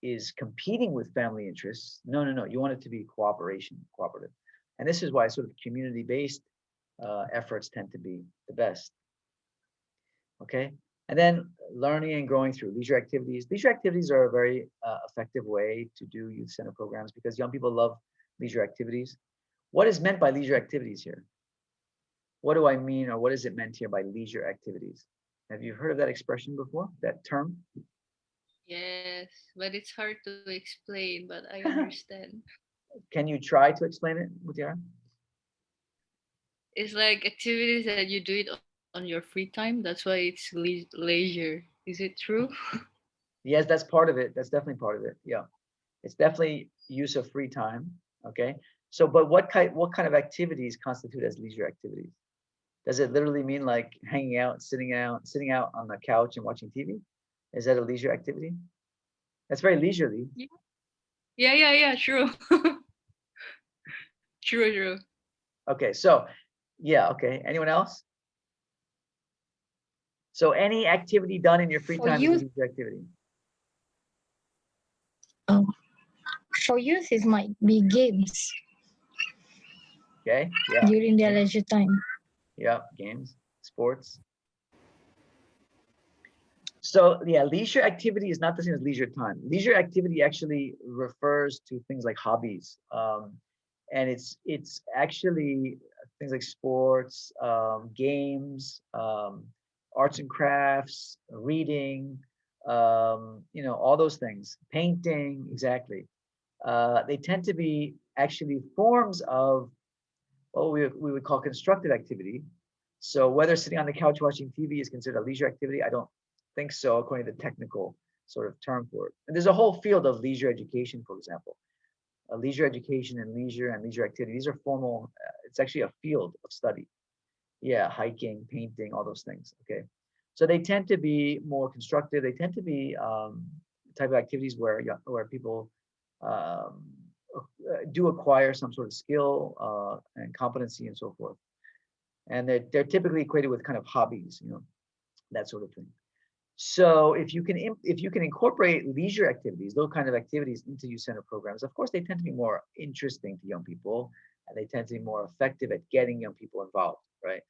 is competing with family interests. No. You want it to be cooperative. And this is why sort of community-based efforts tend to be the best. Okay, and then learning and growing through leisure activities. Leisure activities are a very effective way to do youth-centered programs because young people love leisure activities. What is meant by leisure activities here? What do I mean, or what is it meant here by leisure activities? Have you heard of that expression before, that term? Yes, but it's hard to explain, but I understand. Can you try to explain it, Mutiara? It's like activities that you do it on your free time. That's why it's leisure. Is it true? Yes, that's part of it. That's definitely part of it. Yeah, it's definitely use of free time. Okay, so but what kind of activities constitute as leisure activities? Does it literally mean like hanging out, sitting out on the couch and watching TV? Is that a leisure activity? That's very leisurely. Yeah. True. True. Okay, so yeah, okay. Anyone else? So any activity done in your free For time is a youth, leisure activity. for youth, it might be games Okay, yeah. during their leisure time. Yeah, games, sports. So yeah, leisure activity is not the same as leisure time. Leisure activity actually refers to things like hobbies. And it's actually things like sports, games, arts and crafts, reading, you know, all those things, painting, exactly. They tend to be actually forms of what we would call constructive activity. So whether sitting on the couch watching TV is considered a leisure activity, I don't think so, according to the technical sort of term for it. And there's a whole field of leisure education, for example. Leisure education and leisure activity. These are formal, it's actually a field of study. Yeah, hiking, painting, all those things, okay? So they tend to be more constructive. They tend to be type of activities where people do acquire some sort of skill and competency and so forth. And they're typically equated with kind of hobbies, you know, that sort of thing. So if you can incorporate leisure activities, those kind of activities into youth-centered programs, of course, they tend to be more interesting to young people, and they tend to be more effective at getting young people involved, right?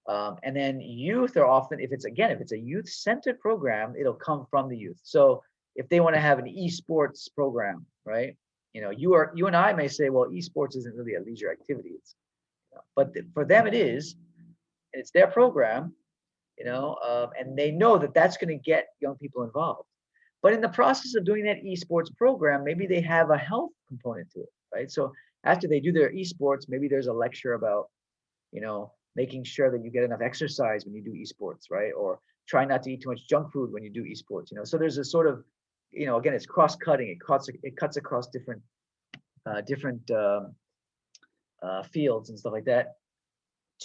And then youth are often, if it's a youth-centered program, it'll come from the youth. So if they want to have an esports program, right? You know, you and I may say, well, esports isn't really a leisure activity. But for them it is, and it's their program, you know, and they know that that's going to get young people involved. But in the process of doing that esports program, maybe they have a health component to it, right? So after they do their esports, maybe there's a lecture about, you know, making sure that you get enough exercise when you do esports, right? Or try not to eat too much junk food when you do esports, you know. So there's a sort of, you know, again, it's cross-cutting. It cuts across different fields and stuff like that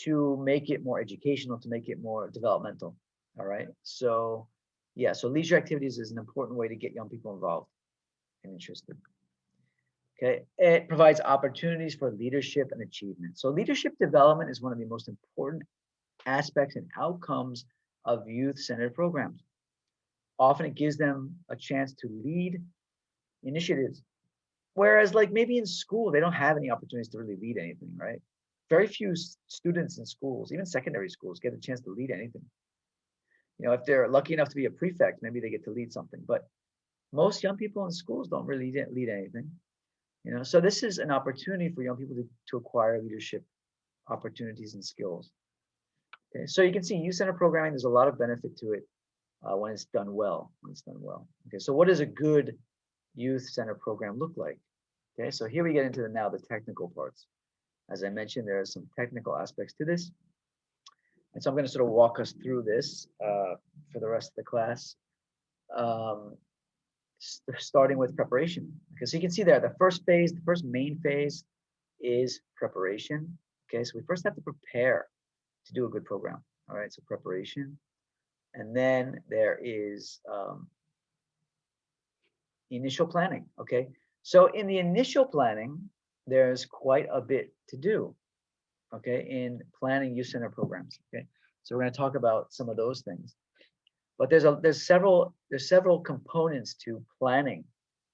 to make it more educational, to make it more developmental. All right. So yeah, so leisure activities is an important way to get young people involved and interested. Okay, it provides opportunities for leadership and achievement. So leadership development is one of the most important aspects and outcomes of youth-centered programs. Often it gives them a chance to lead initiatives. Whereas like maybe in school, they don't have any opportunities to really lead anything, right? Very few students in schools, even secondary schools, get a chance to lead anything. You know, if they're lucky enough to be a prefect, maybe they get to lead something, but most young people in schools don't really lead anything. You know, so this is an opportunity for young people to acquire leadership opportunities and skills. Okay, so you can see youth-centered programming, there's a lot of benefit to it when it's done well, Okay, so what does a good youth-centered program look like? Okay, so here we get into now the technical parts. As I mentioned, there are some technical aspects to this. And so I'm going to sort of walk us through this for the rest of the class, starting with preparation. Okay, so you can see there, the first main phase is preparation. Okay, so we first have to prepare to do a good program. All right, so preparation. And then there is initial planning. Okay, so in the initial planning, there's quite a bit to do. Okay, in planning youth-centered programs. Okay, so we're going to talk about some of those things. But there's several components to planning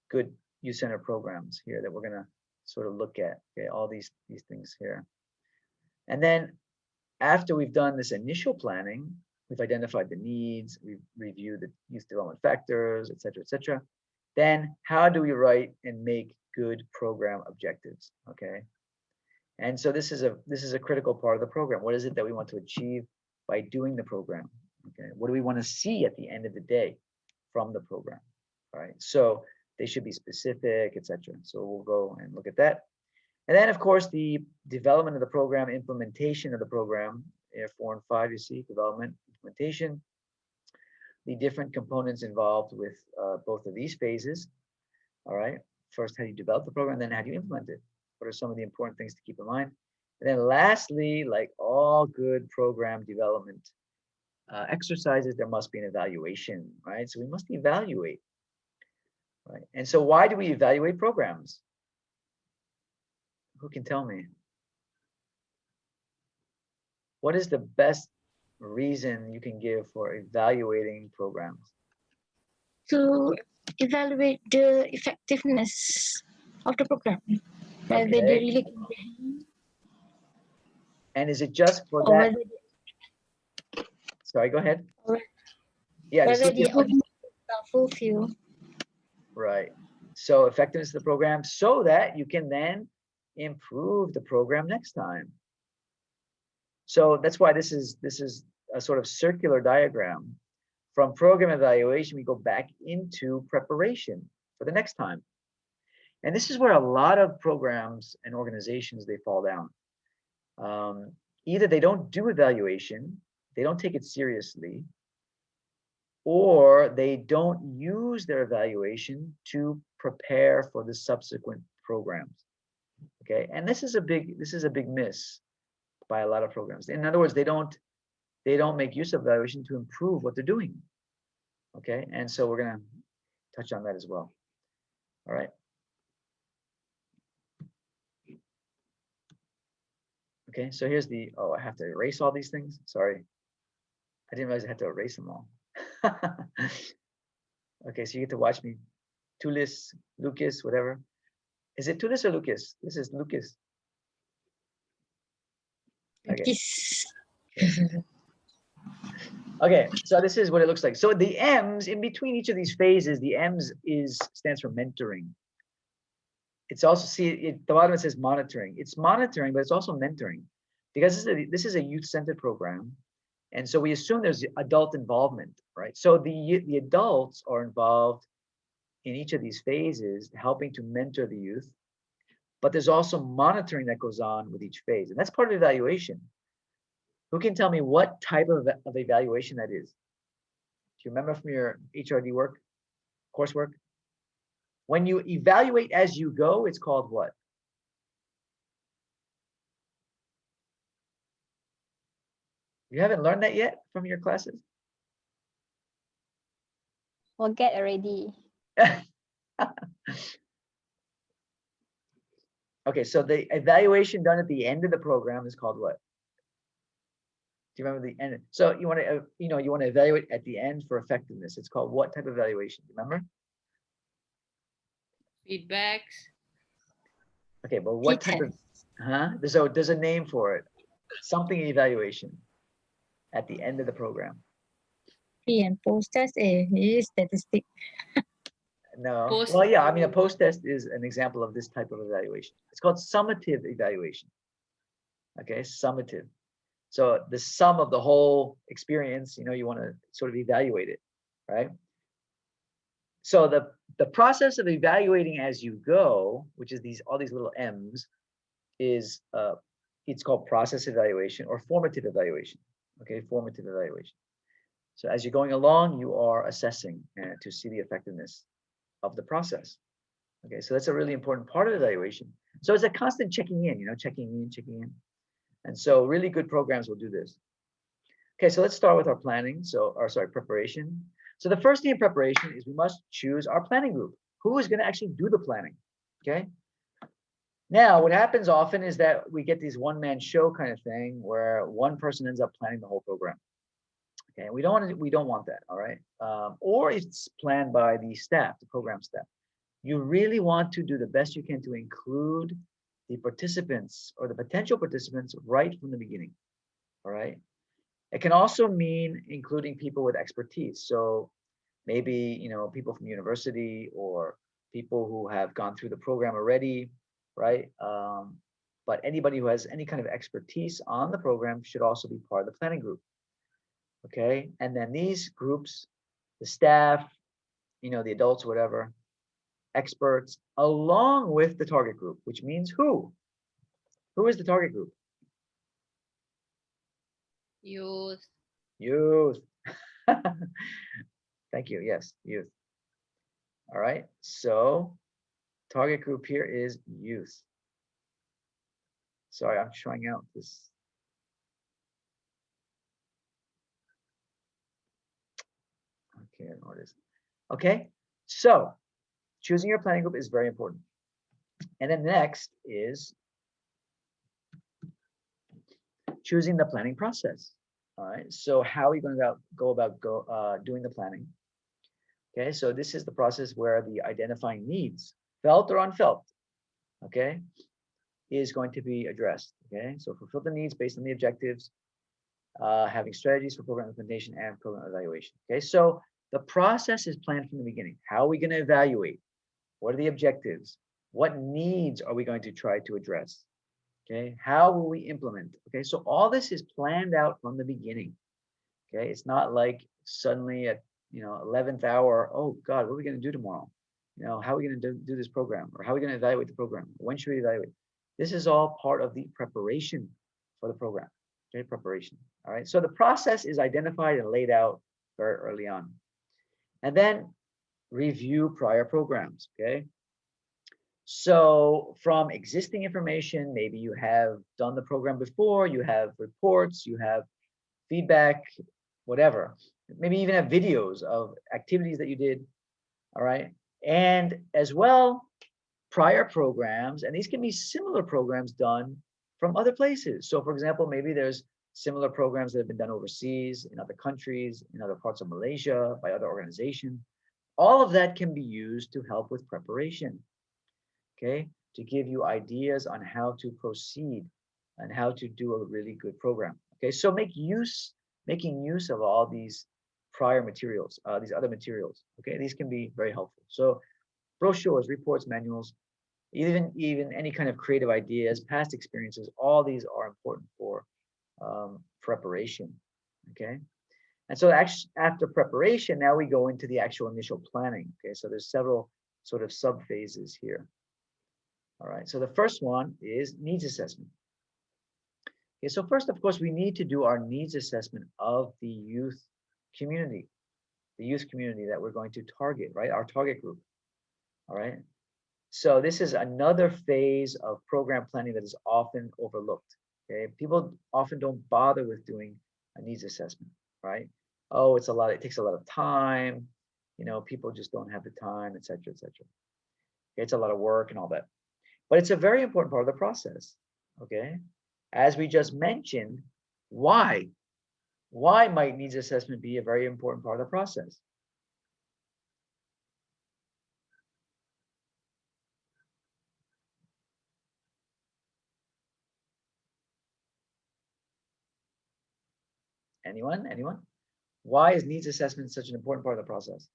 good youth-centered programs here that we're going to sort of look at. Okay, all these things here. And then after we've done this initial planning, we've identified the needs, we've reviewed the youth development factors, et cetera, then how do we write and make good program objectives? Okay. And so this is a critical part of the program. What is it that we want to achieve by doing the program? Okay. What do we want to see at the end of the day from the program? All right. So they should be specific, et cetera. So we'll go and look at that. And then, of course, the development of the program, implementation of the program, 4 and 5, you see, development, implementation, the different components involved with both of these phases. All right. First, how do you develop the program, then how do you implement it? What are some of the important things to keep in mind? And then lastly, like all good program development exercises, there must be an evaluation, right? So we must evaluate, right? And so why do we evaluate programs? Who can tell me? What is the best reason you can give for evaluating programs? To evaluate the effectiveness of the program. Whether they Okay. really And is it just for or that? Sorry, go ahead. Yeah, to see whether if the objectives are fulfilled. right. So effectiveness of the program so that you can then improve the program next time. So that's why this is a sort of circular diagram. From program evaluation, we go back into preparation for the next time. And this is where a lot of programs and organizations, they fall down. Either they don't do evaluation, they don't take it seriously, or they don't use their evaluation to prepare for the subsequent programs. Okay, and this is a big miss by a lot of programs. In other words, they don't make use of evaluation to improve what they're doing. Okay, and so we're gonna touch on that as well. All right. Okay, so here's the, oh, I have to erase all these things. Sorry. I didn't realize I had to erase them all. Okay, so you get to watch me. Tulis, Lucas, whatever. Is it Tulis or Lucas? This is Lucas. Okay. Okay, so this is what it looks like. So the M's in between each of these phases, the M's stands for mentoring. It's also, see, at the bottom it says monitoring. It's monitoring, but it's also mentoring, because this is a youth-centered program. And so we assume there's adult involvement, right? So the adults are involved in each of these phases, helping to mentor the youth, but there's also monitoring that goes on with each phase. And that's part of evaluation. Who can tell me what type of evaluation that is? Do you remember from your HRD work, coursework? When you evaluate as you go, it's called what? You haven't learned that yet from your classes? Forget already. Okay, so the evaluation done at the end of the program is called what? Do you remember the end? So you want to, you want to evaluate at the end for effectiveness. It's called what type of evaluation? Do you remember? Feedbacks. Okay, but what type of, there's a name for it. Something evaluation at the end of the program. Pre and post test is statistic. No. Well, yeah, I mean, a post test is an example of this type of evaluation. It's called summative evaluation. Okay, summative. So the sum of the whole experience, you want to sort of evaluate it, right? So the process of evaluating as you go, which is all these little M's, is it's called process evaluation or formative evaluation. Okay, formative evaluation. So as you're going along, you are assessing to see the effectiveness of the process. Okay, so that's a really important part of evaluation. So it's a constant checking in, checking in. And so really good programs will do this. Okay, so let's start with our planning. Preparation. So the first thing in preparation is we must choose our planning group. Who is going to actually do the planning? Okay. Now, what happens often is that we get these one-man show kind of thing where one person ends up planning the whole program. Okay, we don't want that. All right, or it's planned by the staff, the program staff. You really want to do the best you can to include the participants or the potential participants right from the beginning. All right. It can also mean including people with expertise. So maybe, people from university or people who have gone through the program already, right? But anybody who has any kind of expertise on the program should also be part of the planning group. Okay. And then these groups, the staff, the adults, whatever, experts, along with the target group, which means who? Who is the target group? Youth. Youth. Thank you. Yes, youth. All right. So target group here is youth. Sorry, I'm showing out this. Okay, I know it is. Okay, so choosing your planning group is very important. And then next is choosing the planning process. All right, so how are we going to go about doing the planning? Okay, so this is the process where the identifying needs, felt or unfelt, okay, is going to be addressed. Okay, so fulfill the needs based on the objectives, having strategies for program implementation and program evaluation. Okay, so the process is planned from the beginning. How are we going to evaluate? What are the objectives? What needs are we going to try to address? Okay, how will we implement? Okay, so all this is planned out from the beginning. Okay, it's not like suddenly at 11th hour, oh God, what are we going to do tomorrow? How are we going to do this program? Or how are we going to evaluate the program? When should we evaluate? This is all part of the preparation for the program. Okay, preparation. All right, so the process is identified and laid out very early on. And then review prior programs. Okay, so from existing information, maybe you have done the program before, you have reports, you have feedback, whatever. Maybe even have videos of activities that you did. All right, and as well, prior programs, and these can be similar programs done from other places. So for example, maybe there's similar programs that have been done overseas, in other countries, in other parts of Malaysia, by other organizations. All of that can be used to help with preparation, okay, to give you ideas on how to proceed and how to do a really good program. Okay, so making use of all these prior materials, these other materials. Okay, these can be very helpful. So brochures, reports, manuals, even any kind of creative ideas, past experiences, all these are important for preparation. Okay, and so after preparation, now we go into the actual initial planning. Okay, so there's several sort of sub phases here. All right, so the first one is needs assessment. Okay, so first, of course, we need to do our needs assessment of the youth community, that we're going to target, right? Our target group. All right. So this is another phase of program planning that is often overlooked. Okay, people often don't bother with doing a needs assessment, right? Oh, it takes a lot of time. You know, people just don't have the time, et cetera, et cetera. Okay, it's a lot of work and all that. But it's a very important part of the process. Okay. As we just mentioned, why? Why might needs assessment be a very important part of the process? Anyone? Anyone? Why is needs assessment such an important part of the process?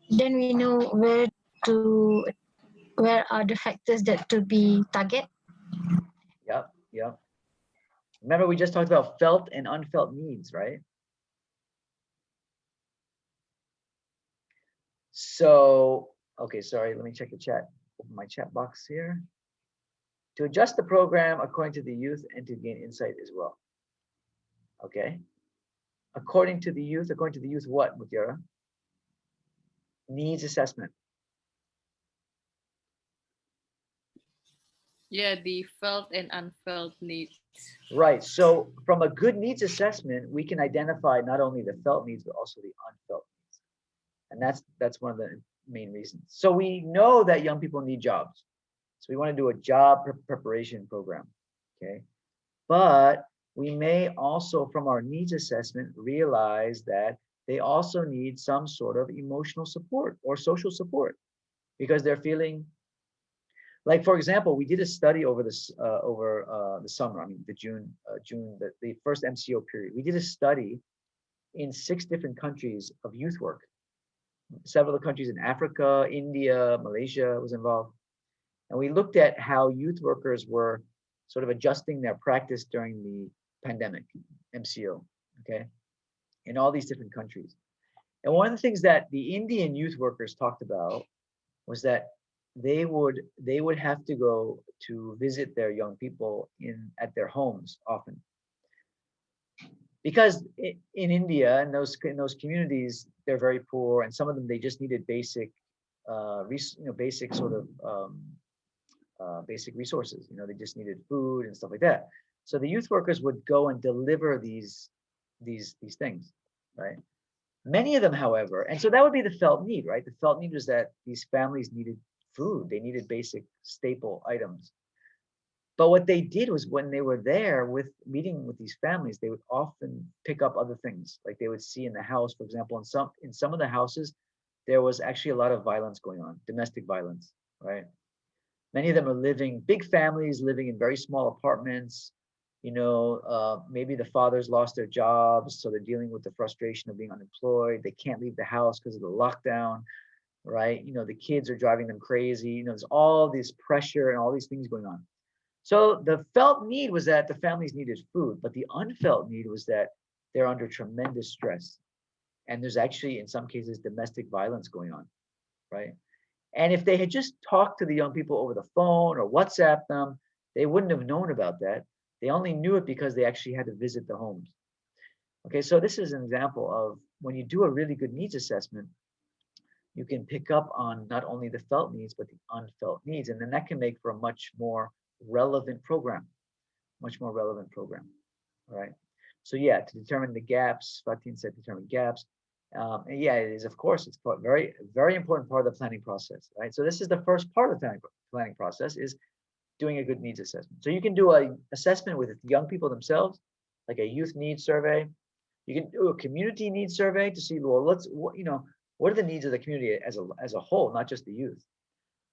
Then we know where are the factors that to be target. Yep, yep. Remember, we just talked about felt and unfelt needs, right? So, okay, sorry, let me check the chat. Open my chat box here. To adjust the program according to the youth and to gain insight as well. Okay. According to the youth what, Mutiara? Needs assessment. Yeah, the felt and unfelt needs. Right. So from a good needs assessment, we can identify not only the felt needs, but also the unfelt needs. And that's one of the main reasons. So we know that young people need jobs. So we want to do a job preparation program. Okay. But we may also, from our needs assessment, realize that they also need some sort of emotional support or social support because they're feeling like, for example, we did a study over the summer. I mean, the first MCO period. We did a study in 6 different countries of youth work. Several of the countries in Africa, India, Malaysia was involved, and we looked at how youth workers were sort of adjusting their practice during the pandemic, MCO. Okay, in all these different countries. And one of the things that the Indian youth workers talked about was that they would have to go to visit their young people at their homes often, because in India, in those communities, they're very poor, and some of them, they just needed basic basic sort of basic resources. They just needed food and stuff like that. So the youth workers would go and deliver these things, right? Many of them, however, and so that would be the felt need, right? The felt need was that these families needed food. They needed basic staple items. But what they did was, when they were there with meeting with these families, they would often pick up other things. Like they would see in the house, for example, in some of the houses, there was actually a lot of violence going on, domestic violence, right? Many of them are big families living in very small apartments. Maybe the fathers lost their jobs, so they're dealing with the frustration of being unemployed. They can't leave the house because of the lockdown, right? The kids are driving them crazy. There's all this pressure and all these things going on. So the felt need was that the families needed food, but the unfelt need was that they're under tremendous stress. And there's actually, in some cases, domestic violence going on, right? And if they had just talked to the young people over the phone or WhatsApp them, they wouldn't have known about that. They only knew it because they actually had to visit the homes. Okay, so this is an example of when you do a really good needs assessment, you can pick up on not only the felt needs, but the unfelt needs. And then that can make for a much more relevant program, all right? So yeah, to determine the gaps, Fatin said determine gaps. And yeah, it is, of course, it's very, very important part of the planning process, right? So this is the first part of the planning process, is doing a good needs assessment. So you can do an assessment with young people themselves, like a youth needs survey. You can do a community needs survey to see, well, what are the needs of the community as a whole, not just the youth.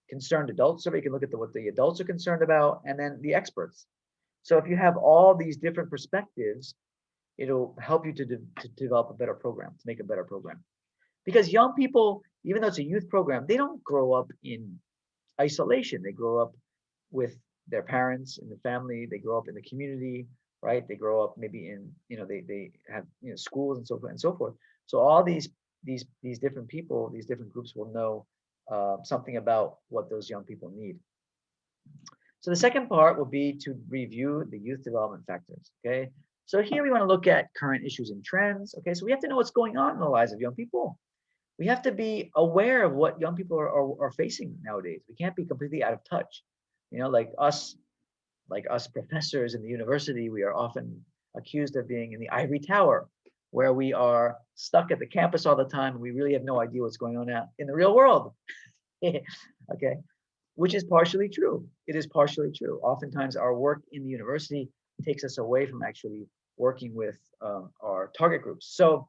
concerned adults survey, you can look at what the adults are concerned about, and then the experts. So if you have all these different perspectives, it'll help you to develop a better program, to make a better program. Because young people, even though it's a youth program, they don't grow up in isolation. They grow up with their parents in the family. They grow up in the community, right? They grow up maybe in, they have, schools and so forth and so forth. So all these different people, these different groups will know something about what those young people need. So the second part will be to review the youth development factors, okay? So here we want to look at current issues and trends, okay? So we have to know what's going on in the lives of young people. We have to be aware of what young people are facing nowadays. We can't be completely out of touch. Like us professors in the university, we are often accused of being in the ivory tower, where we are stuck at the campus all the time, and we really have no idea what's going on out in the real world. Okay, which is partially true. It is partially true. Oftentimes our work in the university takes us away from actually working with our target groups. So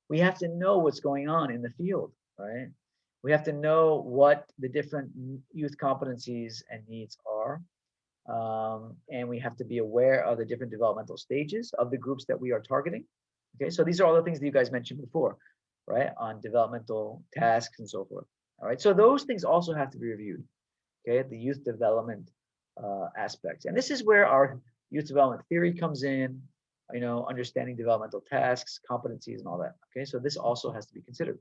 we have to know what's going on in the field, right? We have to know what the different youth competencies and needs are. And we have to be aware of the different developmental stages of the groups that we are targeting. Okay, so these are all the things that you guys mentioned before, right? On developmental tasks and so forth. All right, so those things also have to be reviewed. Okay, the youth development aspects. And this is where our youth development theory comes in, understanding developmental tasks, competencies, and all that. Okay, so this also has to be considered.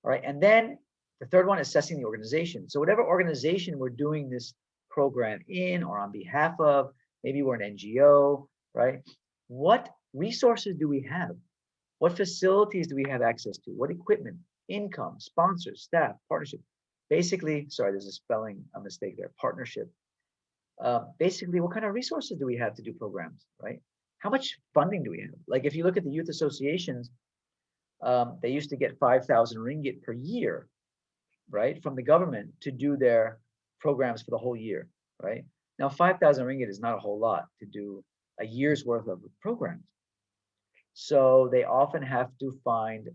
All right, and then the third one, assessing the organization. So whatever organization we're doing this program in or on behalf of, maybe we're an NGO, right? What resources do we have? What facilities do we have access to? What equipment, income, sponsors, staff, partnership? Basically, sorry, there's a spelling mistake there, partnership. Basically, what kind of resources do we have to do programs, right? How much funding do we have? Like if you look at the youth associations, they used to get 5,000 ringgit per year, right, from the government to do their programs for the whole year, right? Now, 5,000 ringgit is not a whole lot to do a year's worth of programs. So they often have to find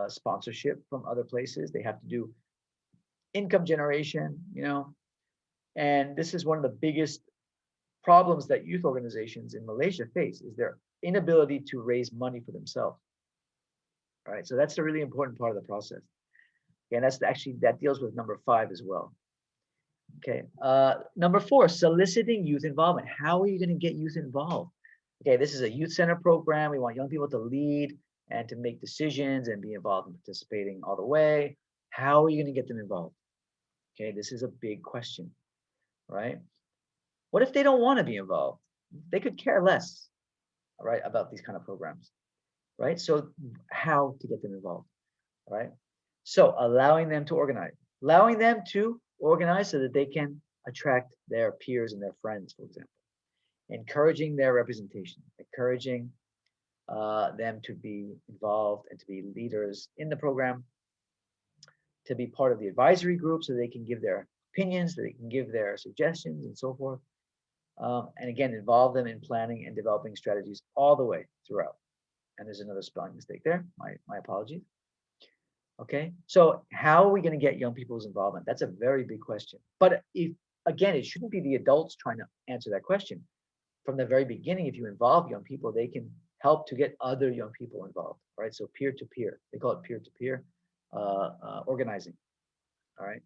sponsorship from other places. They have to do income generation, and this is one of the biggest problems that youth organizations in Malaysia face, is their inability to raise money for themselves. All right, so that's a really important part of the process. And that deals with number 5 as well. Okay, number 4, soliciting youth involvement. How are you going to get youth involved? Okay, this is a youth center program. We want young people to lead and to make decisions and be involved in participating all the way. How are you going to get them involved? Okay, this is a big question, right? What if they don't want to be involved? They could care less, right, about these kind of programs, right? So how to get them involved, right? So allowing them to organize so that they can attract their peers and their friends, for example. Encouraging their representation, encouraging them to be involved and to be leaders in the program, to be part of the advisory group so they can give their opinions, so they can give their suggestions and so forth. And again, involve them in planning and developing strategies all the way throughout. And there's another spelling mistake there, my apologies. Okay, so how are we going to get young people's involvement? That's a very big question. But again, it shouldn't be the adults trying to answer that question. From the very beginning, if you involve young people, they can help to get other young people involved, right? So peer-to-peer, they call it peer-to-peer organizing, all right?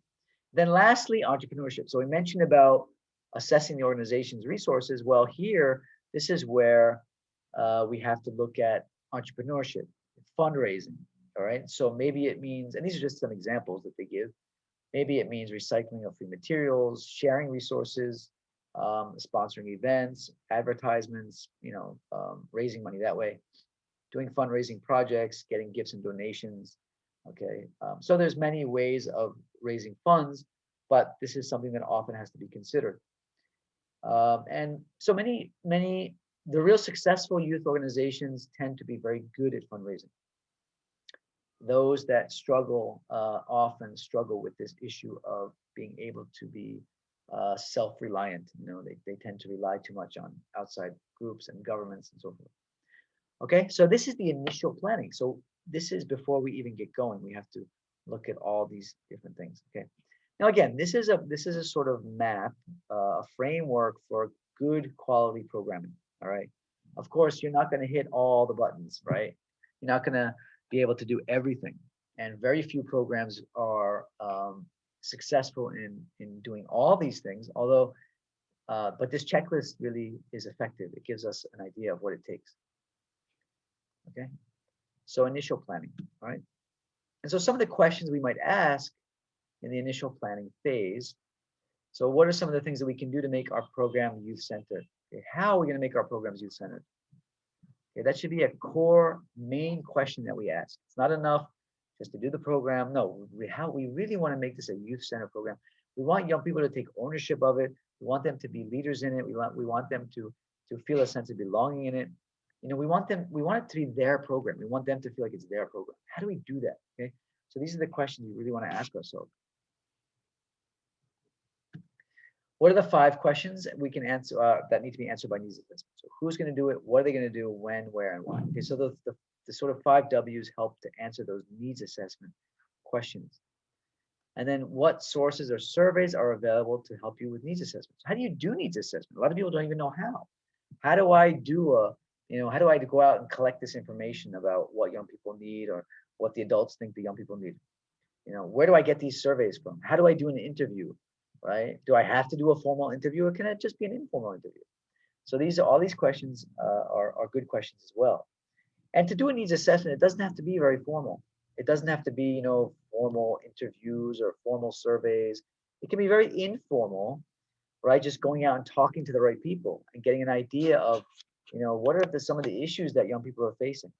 Then lastly, entrepreneurship. So we mentioned about assessing the organization's resources. Well, here, this is where we have to look at entrepreneurship, fundraising, all right? So maybe it means, and these are just some examples that they give, maybe it means recycling of free materials, sharing resources, sponsoring events, advertisements, raising money that way, doing fundraising projects, getting gifts and donations. Okay, so there's many ways of raising funds, but this is something that often has to be considered. And so the real successful youth organizations tend to be very good at fundraising. Those that struggle often struggle with this issue of being able to be self-reliant. They tend to rely too much on outside groups and governments and so forth. Okay, so this is the initial planning. So this is before we even get going. We have to look at all these different things. Okay, Now, again, this is a sort of map, a framework for good quality programming. All right. Of course, you're not going to hit all the buttons, right? You're not going to be able to do everything, and very few programs are successful in doing all these things. Although, but this checklist really is effective. It gives us an idea of what it takes. Okay. So initial planning, all right? And so some of the questions we might ask in the initial planning phase. So what are some of the things that we can do to make our program youth-centered? Okay, how are we going to make our programs youth-centered? Okay, that should be a core main question that we ask. It's not enough just to do the program. No, we really want to make this a youth-centered program. We want young people to take ownership of it. We want them to be leaders in it. We want them to feel a sense of belonging in it. You know, we want it to be their program. We want them to feel like it's their program. How do we do that? Okay, so these are the questions we really want to ask ourselves. What are the 5 questions we can answer that need to be answered by needs assessment? So who's going to do it? What are they going to do? When, where, and why? Okay, so the sort of 5 W's help to answer those needs assessment questions. And then what sources or surveys are available to help you with needs assessment? So how do you do needs assessment? A lot of people don't even know how. How do I do how do I go out and collect this information about what young people need or what the adults think the young people need? You know, where do I get these surveys from? How do I do an interview? Right? Do I have to do a formal interview, or can it just be an informal interview? So all these questions are good questions as well. And to do a needs assessment, it doesn't have to be very formal. It doesn't have to be, formal interviews or formal surveys. It can be very informal, right? Just going out and talking to the right people and getting an idea of, what are some of the issues that young people are facing.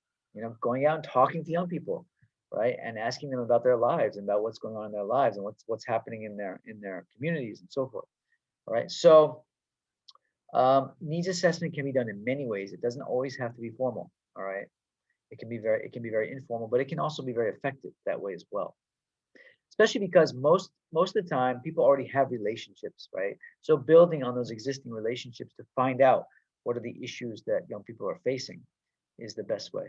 Going out and talking to young people, right, and asking them about their lives and about what's going on in their lives and what's happening in their communities and so forth. All right, so needs assessment can be done in many ways. It doesn't always have to be formal. All right, it can be very informal, but it can also be very effective that way as well. Especially because most of the time people already have relationships, right? So building on those existing relationships to find out what are the issues that young people are facing is the best way.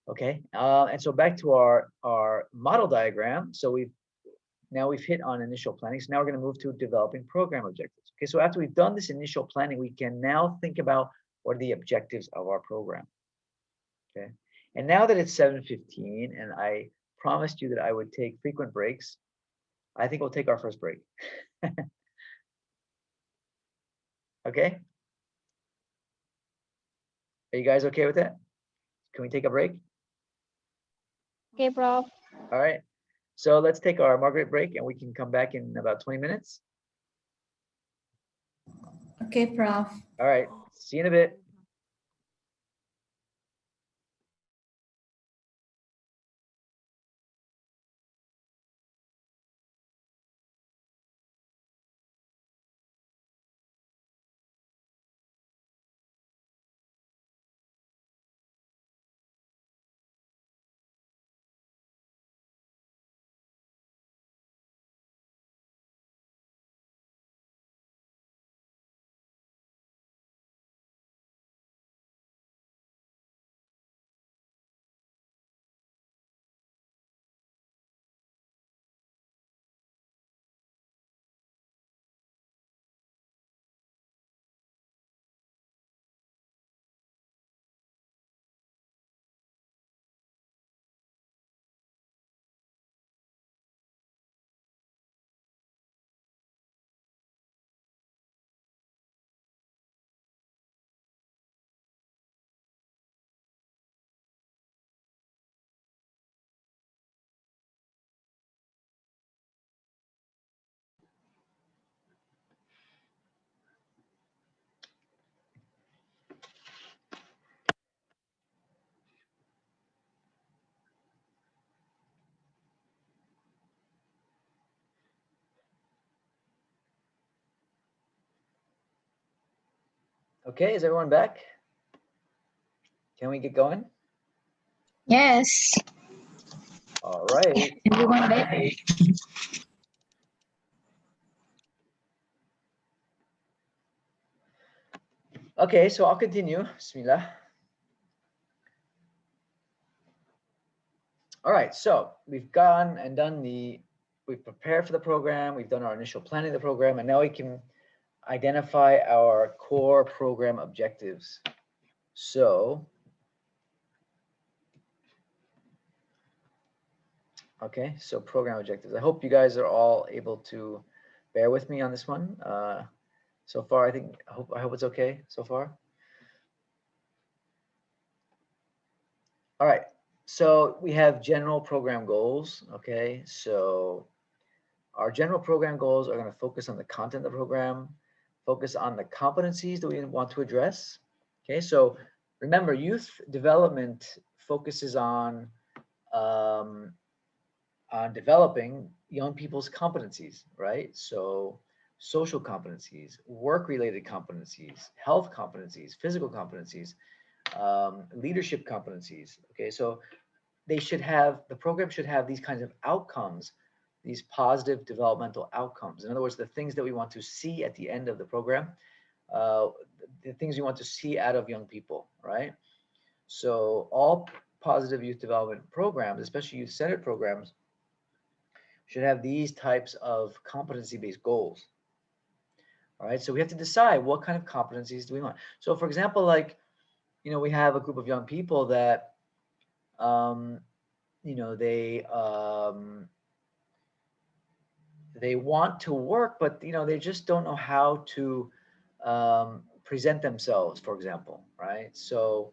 Okay, and so back to our model diagram. So we've hit on initial planning. So now we're going to move to developing program objectives. Okay, so after we've done this initial planning, we can now think about what are the objectives of our program. Okay, and now that it's 7:15 and I promised you that I would take frequent breaks, I think we'll take our first break. Okay, are you guys okay with that? Can we take a break? Okay, Prof. All right, so let's take our Margaret break and we can come back in about 20 minutes. Okay, Prof. All right, see you in a bit. Okay, is everyone back? Can we get going? Yes. All right. Everyone back. Okay, so I'll continue. Bismillah. All right, so we've gone and done the we've prepared for the program, we've done our initial planning of the program, and now we can identify our core program objectives. So, okay, so program objectives. I hope you guys are all able to bear with me on this one. So far, I hope it's okay so far. All right, so we have general program goals. Okay, so our general program goals are going to focus on the content of the program, focus on the competencies that we want to address. Okay, so remember, youth development focuses on developing young people's competencies, right? So social competencies, work-related competencies, health competencies, physical competencies, leadership competencies. Okay, so the program should have these kinds of outcomes, these positive developmental outcomes. In other words, the things that we want to see at the end of the program, the things we want to see out of young people, right? So all positive youth development programs, especially youth-centered programs, should have these types of competency-based goals. All right, so we have to decide what kind of competencies do we want. So for example, like, we have a group of young people that, they want to work, but, they just don't know how to present themselves, for example, right? So,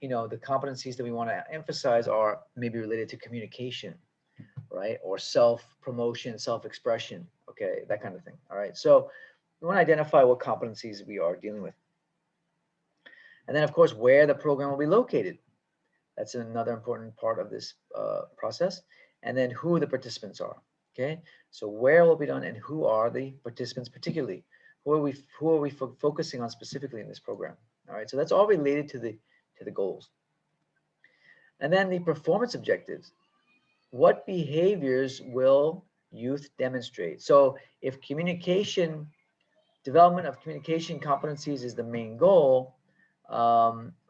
the competencies that we want to emphasize are maybe related to communication, right? Or self-promotion, self-expression, okay, that kind of thing. All right, so we want to identify what competencies we are dealing with. And then, of course, where the program will be located. That's another important part of this process. And then who the participants are, okay? So where will be done and who are the participants particularly? Who are we focusing on specifically in this program? All right, so that's all related to the goals. And then the performance objectives. What behaviors will youth demonstrate? So if development of communication competencies is the main goal,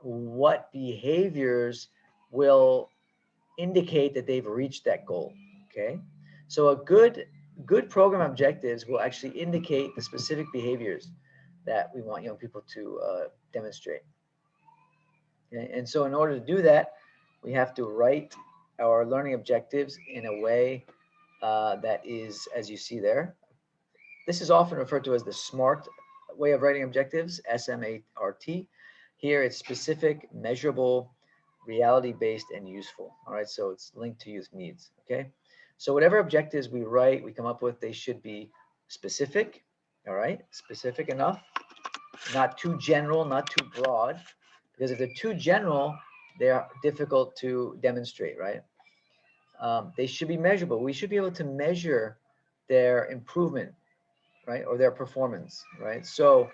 what behaviors will indicate that they've reached that goal? Okay, so a good program objectives will actually indicate the specific behaviors that we want young people to demonstrate. Okay? And so in order to do that, we have to write our learning objectives in a way that is, as you see there. This is often referred to as the SMART way of writing objectives, SMART. Here it's specific, measurable, reality-based, and useful. All right, so it's linked to youth needs, okay? So whatever objectives we come up with, they should be specific, all right? Specific enough, not too general, not too broad, because if they're too general, they're difficult to demonstrate, right? They should be measurable. We should be able to measure their improvement, right? Or their performance, right? So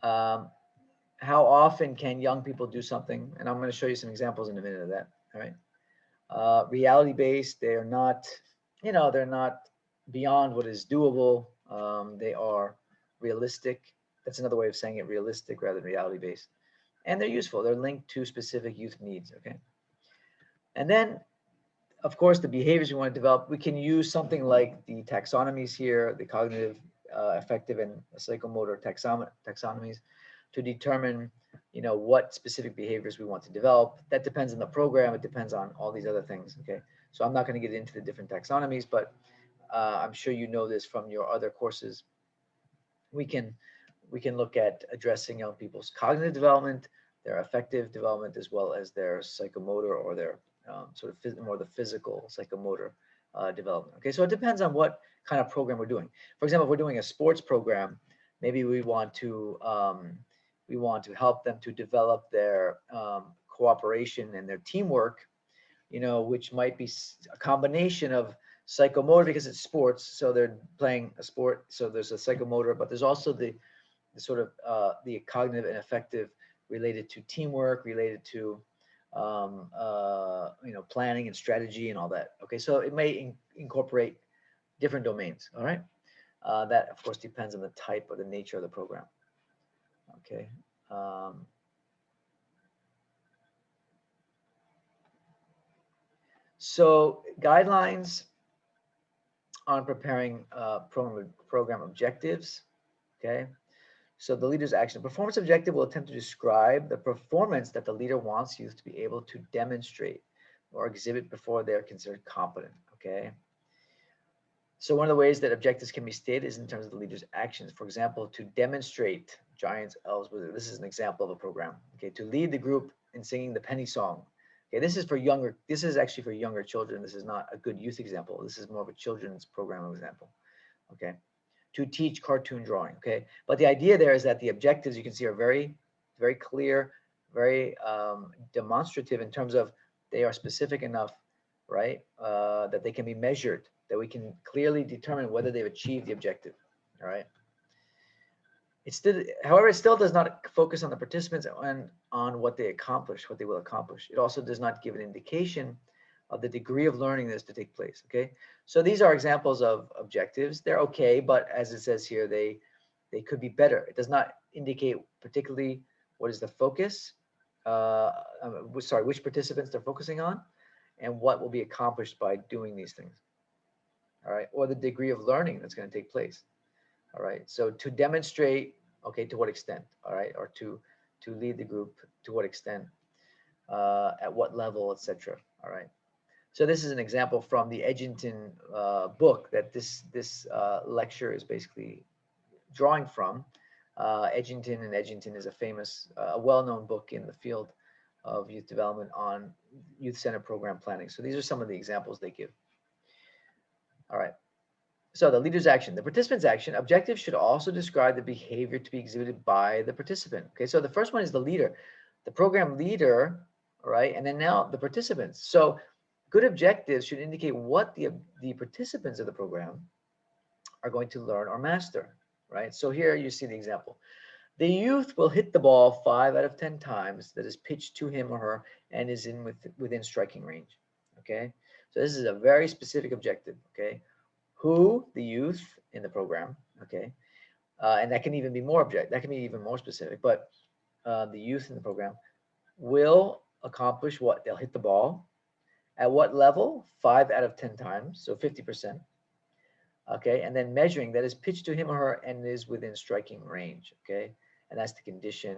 how often can young people do something? And I'm going to show you some examples in a minute of that, all right? Reality-based, they're not beyond what is doable. They are realistic. That's another way of saying it, realistic rather than reality-based. And they're useful. They're linked to specific youth needs, okay? And then, of course, the behaviors we want to develop, we can use something like the taxonomies here, the cognitive, affective, and psychomotor taxonomies to determine, what specific behaviors we want to develop. That depends on the program. It depends on all these other things, okay? So I'm not going to get into the different taxonomies, but I'm sure you know this from your other courses. We can look at addressing young people's cognitive development, their affective development, as well as their psychomotor or their sort of more the physical psychomotor development. Okay, so it depends on what kind of program we're doing. For example, if we're doing a sports program, maybe we want to help them to develop their cooperation and their teamwork, which might be a combination of psychomotor because it's sports, so they're playing a sport, so there's a psychomotor, but there's also the sort of the cognitive and affective related to teamwork, related to planning and strategy and all that. Okay, so it may incorporate different domains. All right, that of course depends on the type or the nature of the program. Okay. So guidelines on preparing program objectives. Okay, so the leader's action. Performance objective will attempt to describe the performance that the leader wants youth to be able to demonstrate or exhibit before they're considered competent. Okay. So one of the ways that objectives can be stated is in terms of the leader's actions. For example, to demonstrate giants, elves, wizards. This is an example of a program. Okay, to lead the group in singing the penny song. Okay, this is for younger. This is actually for younger children. This is not a good youth example. This is more of a children's program example. Okay, to teach cartoon drawing. Okay, but the idea there is that the objectives you can see are very, very clear, very demonstrative in terms of they are specific enough, right, that they can be measured, that we can clearly determine whether they've achieved the objective. All right. However, it still does not focus on the participants and on what they accomplish, what they will accomplish. It also does not give an indication of the degree of learning that is to take place. Okay, so these are examples of objectives. They're okay, but as it says here, they could be better. It does not indicate particularly what is the focus, which participants they're focusing on, and what will be accomplished by doing these things. All right, or the degree of learning that's going to take place. All right, so to demonstrate, okay, to what extent, all right, or to lead the group, to what extent, at what level, etc. All right, so this is an example from the Edginton book that this lecture is basically drawing from. Edginton is a famous, well-known book in the field of youth development on youth-centered program planning. So these are some of the examples they give. All right. So the leader's action, the participant's action, objectives should also describe the behavior to be exhibited by the participant. Okay, so the first one is the leader, the program leader, all right, and then now the participants. So good objectives should indicate what the participants of the program are going to learn or master, right? So here you see the example. The youth will hit the ball 5 out of 10 times that is pitched to him or her and is within striking range. Okay, so this is a very specific objective. Okay. Who, the youth in the program, okay, and that can even be more that can be even more specific, but the youth in the program will accomplish what? They'll hit the ball. At what level? 5 out of 10 times, so 50%. Okay, and then measuring that is pitched to him or her and is within striking range, okay, and that's the condition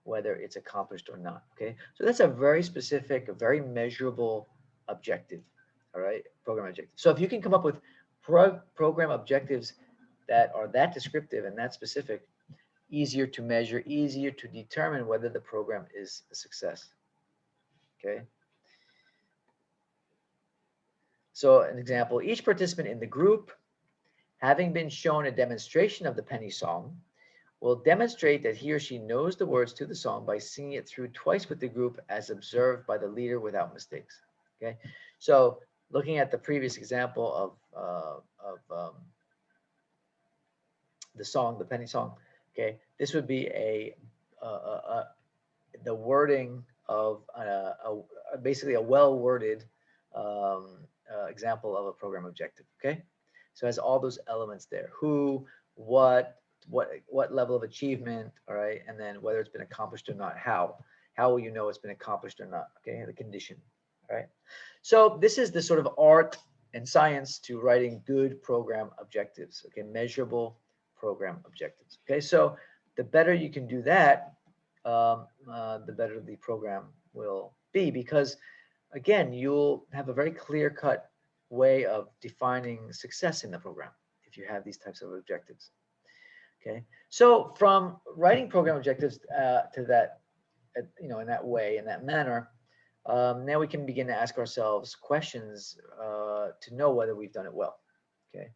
whether it's accomplished or not, okay. So that's a very specific, a very measurable objective, all right, program objective. So if you can come up with program objectives that are that descriptive and that specific, easier to measure, easier to determine whether the program is a success. Okay. So an example, each participant in the group, having been shown a demonstration of the penny song, will demonstrate that he or she knows the words to the song by singing it through twice with the group as observed by the leader without mistakes. Okay. So looking at the previous example of the song, the penny song, okay, this would be the wording of basically a well-worded example of a program objective. Okay, so it has all those elements there: who, what level of achievement, all right, and then whether it's been accomplished or not. How will you know it's been accomplished or not? Okay, the condition. All right, so this is the sort of art and science to writing good program objectives. Okay, measurable program objectives. Okay, so the better you can do that, the better the program will be, because again, you'll have a very clear-cut way of defining success in the program if you have these types of objectives. Okay, so from writing program objectives to that, in that way, in that manner, now we can begin to ask ourselves questions to know whether we've done it well. Okay,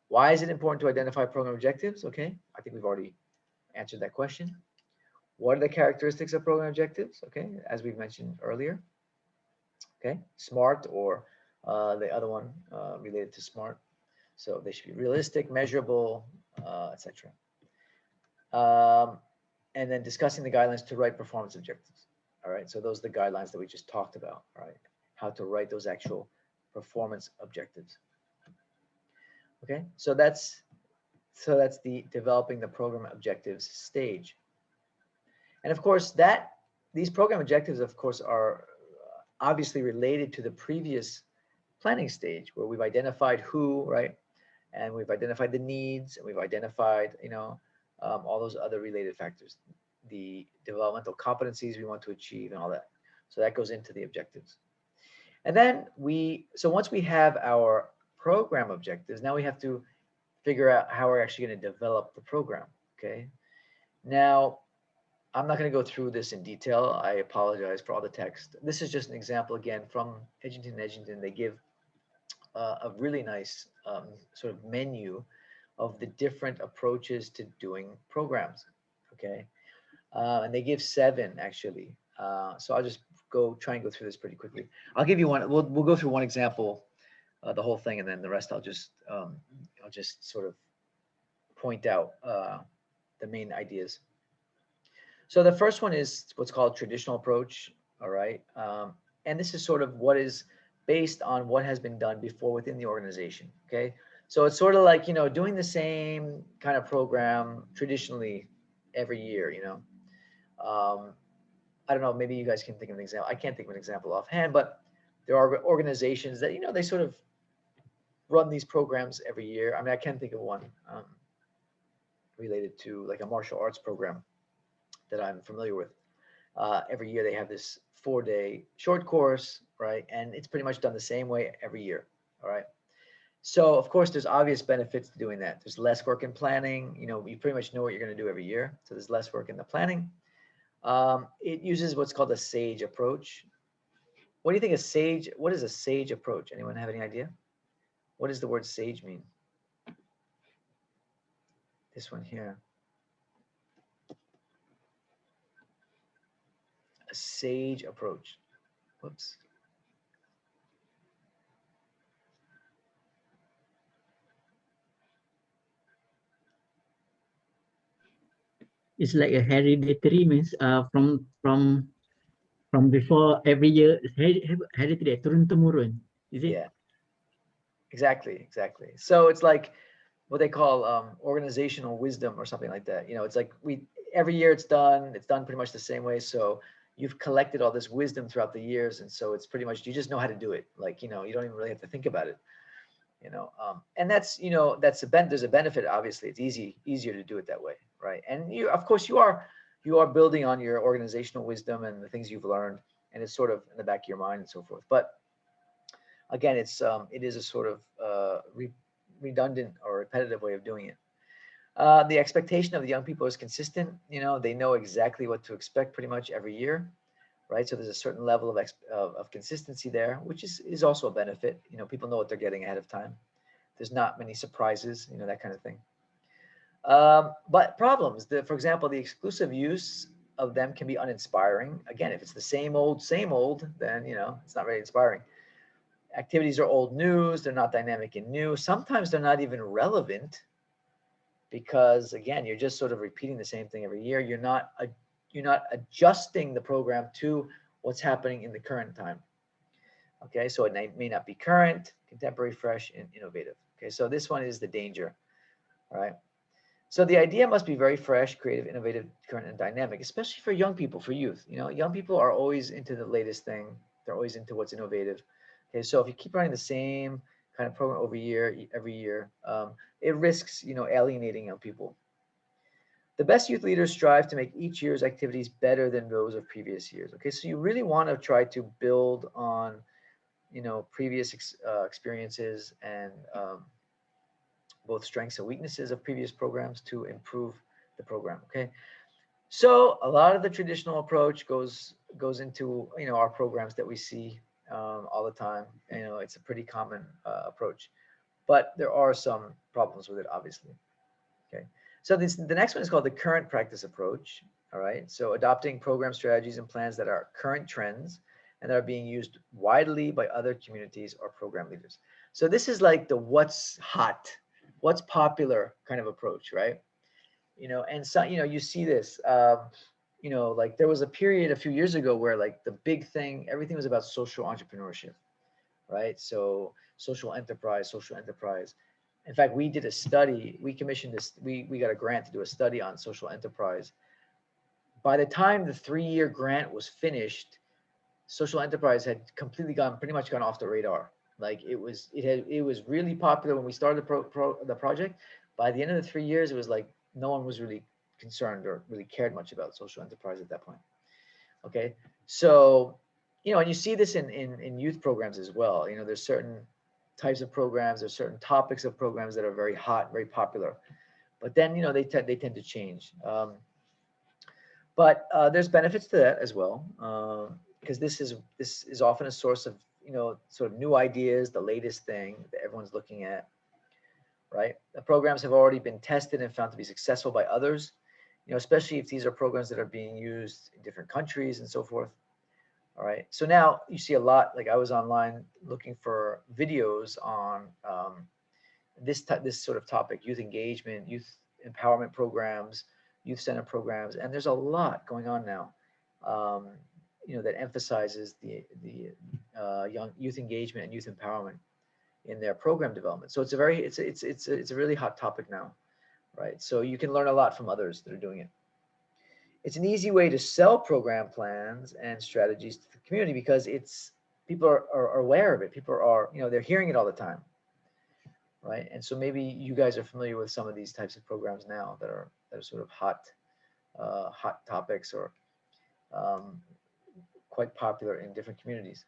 why is it important to identify program objectives? Okay, I think we've already answered that question. What are the characteristics of program objectives? Okay, as we've mentioned earlier. Okay, SMART, or the other one related to SMART. So they should be realistic, measurable, etc. And then discussing the guidelines to write performance objectives. All right, so those are the guidelines that we just talked about. All right, how to write those actual performance objectives. Okay, so that's the developing the program objectives stage. And of course, these program objectives, of course, are obviously related to the previous planning stage where we've identified who, right, and we've identified the needs, and we've identified, all those other related factors, the developmental competencies we want to achieve and all that. So that goes into the objectives. And then so once we have our program objectives, now we have to figure out how we're actually going to develop the program. Okay. Now, I'm not going to go through this in detail. I apologize for all the text. This is just an example again from Edgington. They give a really nice sort of menu of the different approaches to doing programs. Okay. And they give 7 actually. So I'll just try and go through this pretty quickly. I'll give you one. We'll go through one example, the whole thing, and then the rest I'll just sort of point out the main ideas. So the first one is what's called traditional approach. All right, and this is sort of what is based on what has been done before within the organization. Okay, so it's sort of like doing the same kind of program traditionally every year. I don't know, maybe you guys can think of an example. I can't think of an example offhand, but there are organizations that, they sort of run these programs every year. I mean, I can think of one related to like a martial arts program that I'm familiar with. Every year they have this 4-day short course, right? And it's pretty much done the same way every year, all right? So of course, there's obvious benefits to doing that. There's less work in planning. You pretty much know what you're going to do every year. So there's less work in the planning. It uses what's called a SAGE approach. What do you think what is a SAGE approach? Anyone have any idea? What does the word SAGE mean? This one here. A SAGE approach. Whoops. It's like a hereditary, means from before every year. Hereditary, turun temurun. Is it? Yeah. Exactly. So it's like what they call organizational wisdom or something like that. It's like every year it's done pretty much the same way. So you've collected all this wisdom throughout the years, and so it's pretty much you just know how to do it. Like you don't even really have to think about it. And that's there's a benefit. Obviously, it's easier to do it that way, right? And of course you are building on your organizational wisdom and the things you've learned, and it's sort of in the back of your mind and so forth. But again, it is a sort of redundant or repetitive way of doing it. The expectation of the young people is consistent. They know exactly what to expect pretty much every year, right? So there's a certain level of consistency there, which is also a benefit. People know what they're getting ahead of time. There's not many surprises, that kind of thing. But problems, for example, the exclusive use of them can be uninspiring. Again, if it's the same old, then, it's not very inspiring. Activities are old news. They're not dynamic and new. Sometimes they're not even relevant because, again, you're just sort of repeating the same thing every year. You're not adjusting the program to what's happening in the current time. Okay, so it may not be current, contemporary, fresh, and innovative. Okay, so this one is the danger. All right. So the idea must be very fresh, creative, innovative, current, and dynamic, especially for young people, for youth. Young people are always into the latest thing. They're always into what's innovative. Okay, so if you keep running the same kind of program every year, it risks, alienating young people. The best youth leaders strive to make each year's activities better than those of previous years. Okay, so you really want to try to build on, previous experiences and both strengths and weaknesses of previous programs to improve the program. Okay, so a lot of the traditional approach goes into our programs that we see all the time. It's a pretty common approach, but there are some problems with it, obviously. Okay, so the next one is called the current practice approach. All right, so adopting program strategies and plans that are current trends and that are being used widely by other communities or program leaders. So this is like the what's hot, what's popular kind of approach, right? And so you see this. Like there was a period a few years ago where like the big thing, everything was about social entrepreneurship, right? So social enterprise. In fact, we did a study, we commissioned this, we got a grant to do a study on social enterprise. By the time the 3-year grant was finished, social enterprise had pretty much gone off the radar. Like it was really popular when we started the project. By the end of the 3 years, it was like no one was really concerned or really cared much about social enterprise at that point. Okay, so and you see this in youth programs as well. There's certain types of programs, there's certain topics of programs that are very hot, very popular, but then they tend to change. But there's benefits to that as well, because this is often a source of sort of new ideas, the latest thing that everyone's looking at, right? The programs have already been tested and found to be successful by others, especially if these are programs that are being used in different countries and so forth. All right, so now you see a lot, like I was online looking for videos on this sort of topic: youth engagement, youth empowerment programs, youth center programs, and there's a lot going on now, that emphasizes the young youth engagement and youth empowerment in their program development. So it's a really hot topic now, right? So you can learn a lot from others that are doing it. It's an easy way to sell program plans and strategies to the community because people are aware of it. People are, they're hearing it all the time, right? And so maybe you guys are familiar with some of these types of programs now that are sort of hot topics or quite popular in different communities.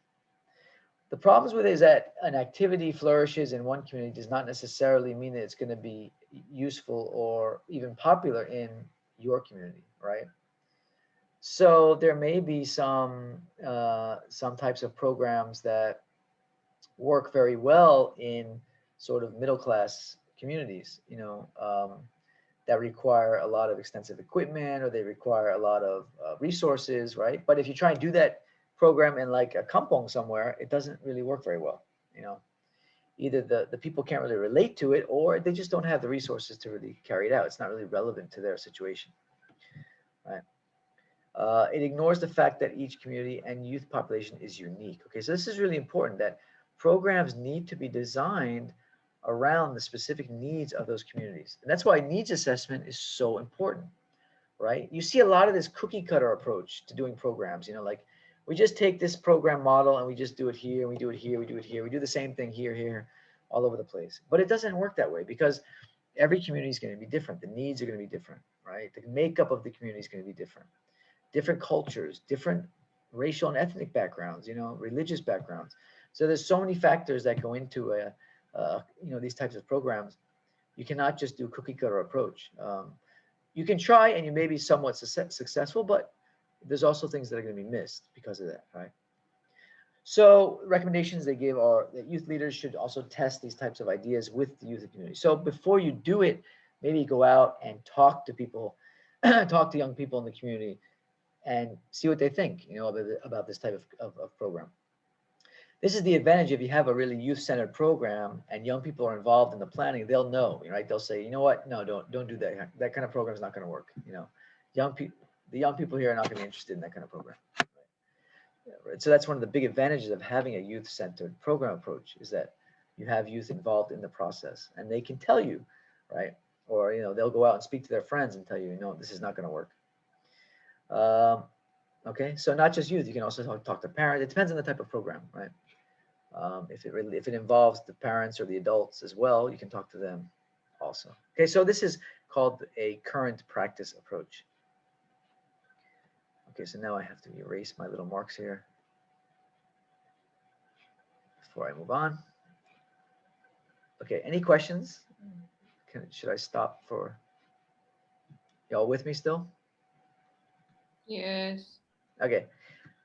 The problems with it is that an activity flourishes in one community does not necessarily mean that it's going to be useful or even popular in your community, right? So there may be some types of programs that work very well in sort of middle class communities, that require a lot of extensive equipment, or they require a lot of resources, right? But if you try and do that program in like a kampong somewhere, it doesn't really work very well. Either the people can't really relate to it, or they just don't have the resources to really carry it out. It's not really relevant to their situation, right? It ignores the fact that each community and youth population is unique. Okay, so this is really important, that programs need to be designed around the specific needs of those communities. And that's why needs assessment is so important, right? You see a lot of this cookie cutter approach to doing programs, like we just take this program model and we just do it here, and we do it here, we do it here, we do the same thing here, all over the place. But it doesn't work that way because every community is going to be different. The needs are going to be different, right? The makeup of the community is going to be different. Different cultures, different racial and ethnic backgrounds, religious backgrounds. So there's so many factors that go into these types of programs. You cannot just do cookie cutter approach. You can try and you may be somewhat successful, but there's also things that are going to be missed because of that, right? So recommendations they give are that youth leaders should also test these types of ideas with the youth community. So before you do it, maybe go out and talk to people, talk to young people in the community, and see what they think, about this type of program. This is the advantage if you have a really youth-centered program and young people are involved in the planning. They'll know, right? They'll say, you know what? No, don't do that. That kind of program is not going to work. The young people here are not going to be interested in that kind of program. Right? So that's one of the big advantages of having a youth-centered program approach, is that you have youth involved in the process, and they can tell you, right? Or they'll go out and speak to their friends and tell you, no, this is not going to work. Okay, so not just youth, you can also talk to parents. It depends on the type of program, right? If it involves the parents or the adults as well, you can talk to them also. Okay, so this is called a current practice approach. Okay, so now I have to erase my little marks here before I move on. Okay, any questions? Should I stop for y'all with me still? Yes. Okay.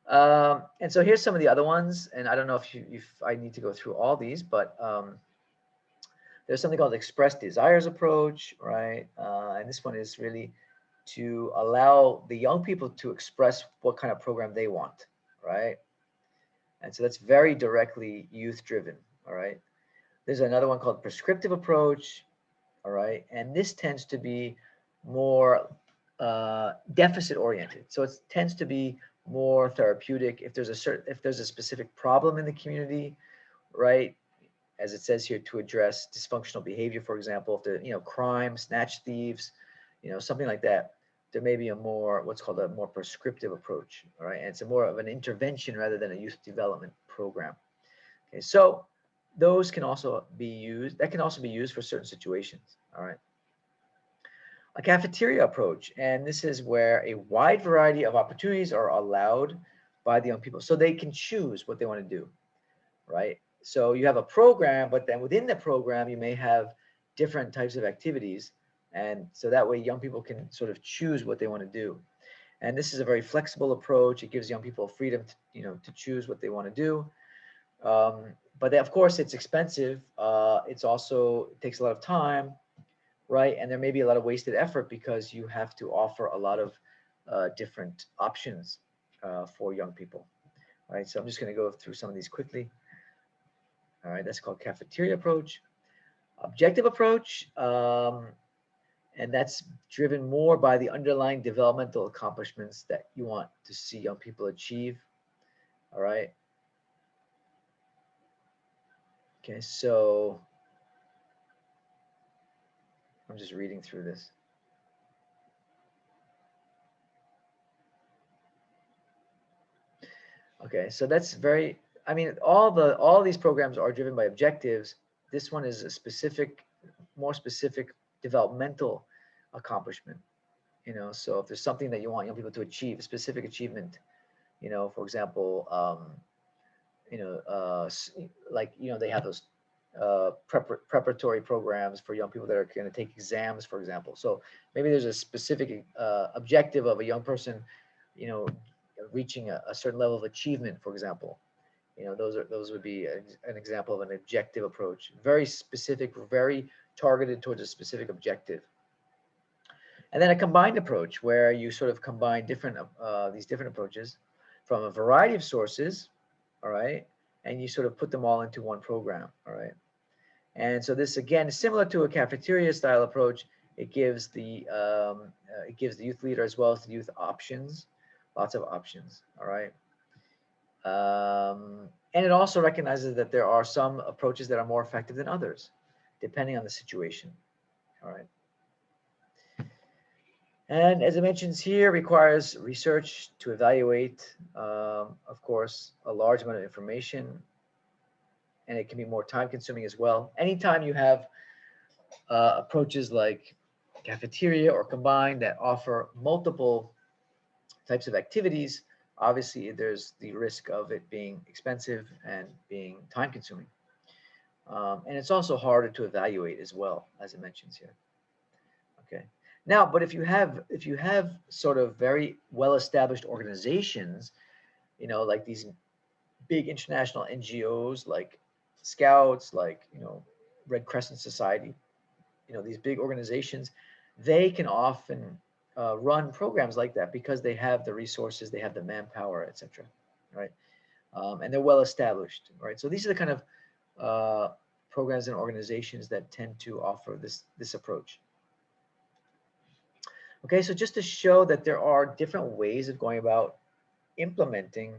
And so here's some of the other ones, and I don't know if I need to go through all these, but there's something called express desires approach, right? And this one is really to allow the young people to express what kind of program they want, right? And so that's very directly youth driven, all right? There's another one called prescriptive approach, all right? And this tends to be more deficit oriented. So it tends to be more therapeutic if there's a specific problem in the community, right? As it says here, to address dysfunctional behavior, for example, if there, crime, snatch thieves, something like that, there may be what's called a more prescriptive approach, all right? And it's more of an intervention rather than a youth development program. Okay, so those can also be used. That can also be used for certain situations. All right. A cafeteria approach, and this is where a wide variety of opportunities are allowed by the young people, so they can choose what they want to do, right? So you have a program, but then within the program, you may have different types of activities, and so that way young people can sort of choose what they want to do. And this is a very flexible approach. It gives young people freedom to, to choose what they want to do. But of course, it's expensive. It's also, it takes a lot of time, right? And there may be a lot of wasted effort because you have to offer a lot of different options for young people. All right, so I'm just going to go through some of these quickly. All right, that's called cafeteria approach. Objective approach, and that's driven more by the underlying developmental accomplishments that you want to see young people achieve. All right. Okay, so I'm just reading through this. Okay, so that's very, I mean, all these programs are driven by objectives. This one is a specific, more specific developmental accomplishment. So if there's something that you want young people to achieve, a specific achievement, for example, like, they have those preparatory programs for young people that are going to take exams, for example. So maybe there's a specific objective of a young person, reaching a certain level of achievement, for example. Those would be an example of an objective approach, very specific, very targeted towards a specific objective. And then a combined approach where you sort of combine these different approaches from a variety of sources, all right, and you sort of put them all into one program, all right. And so this again is similar to a cafeteria style approach. It gives the youth leader as well as the youth options, lots of options, all right. And it also recognizes that there are some approaches that are more effective than others, depending on the situation, all right. And as it mentions here, requires research to evaluate, of course, a large amount of information, and it can be more time consuming as well. Anytime you have approaches like cafeteria or combined that offer multiple types of activities, obviously there's the risk of it being expensive and being time consuming. And it's also harder to evaluate as well, as it mentions here. Okay. Now, but if you have sort of very well-established organizations, like these big international NGOs, like Scouts, like, Red Crescent Society, these big organizations, they can often run programs like that because they have the resources, they have the manpower, etc. Right? And they're well established, right? So these are the kind of programs and organizations that tend to offer this approach. Okay, so just to show that there are different ways of going about implementing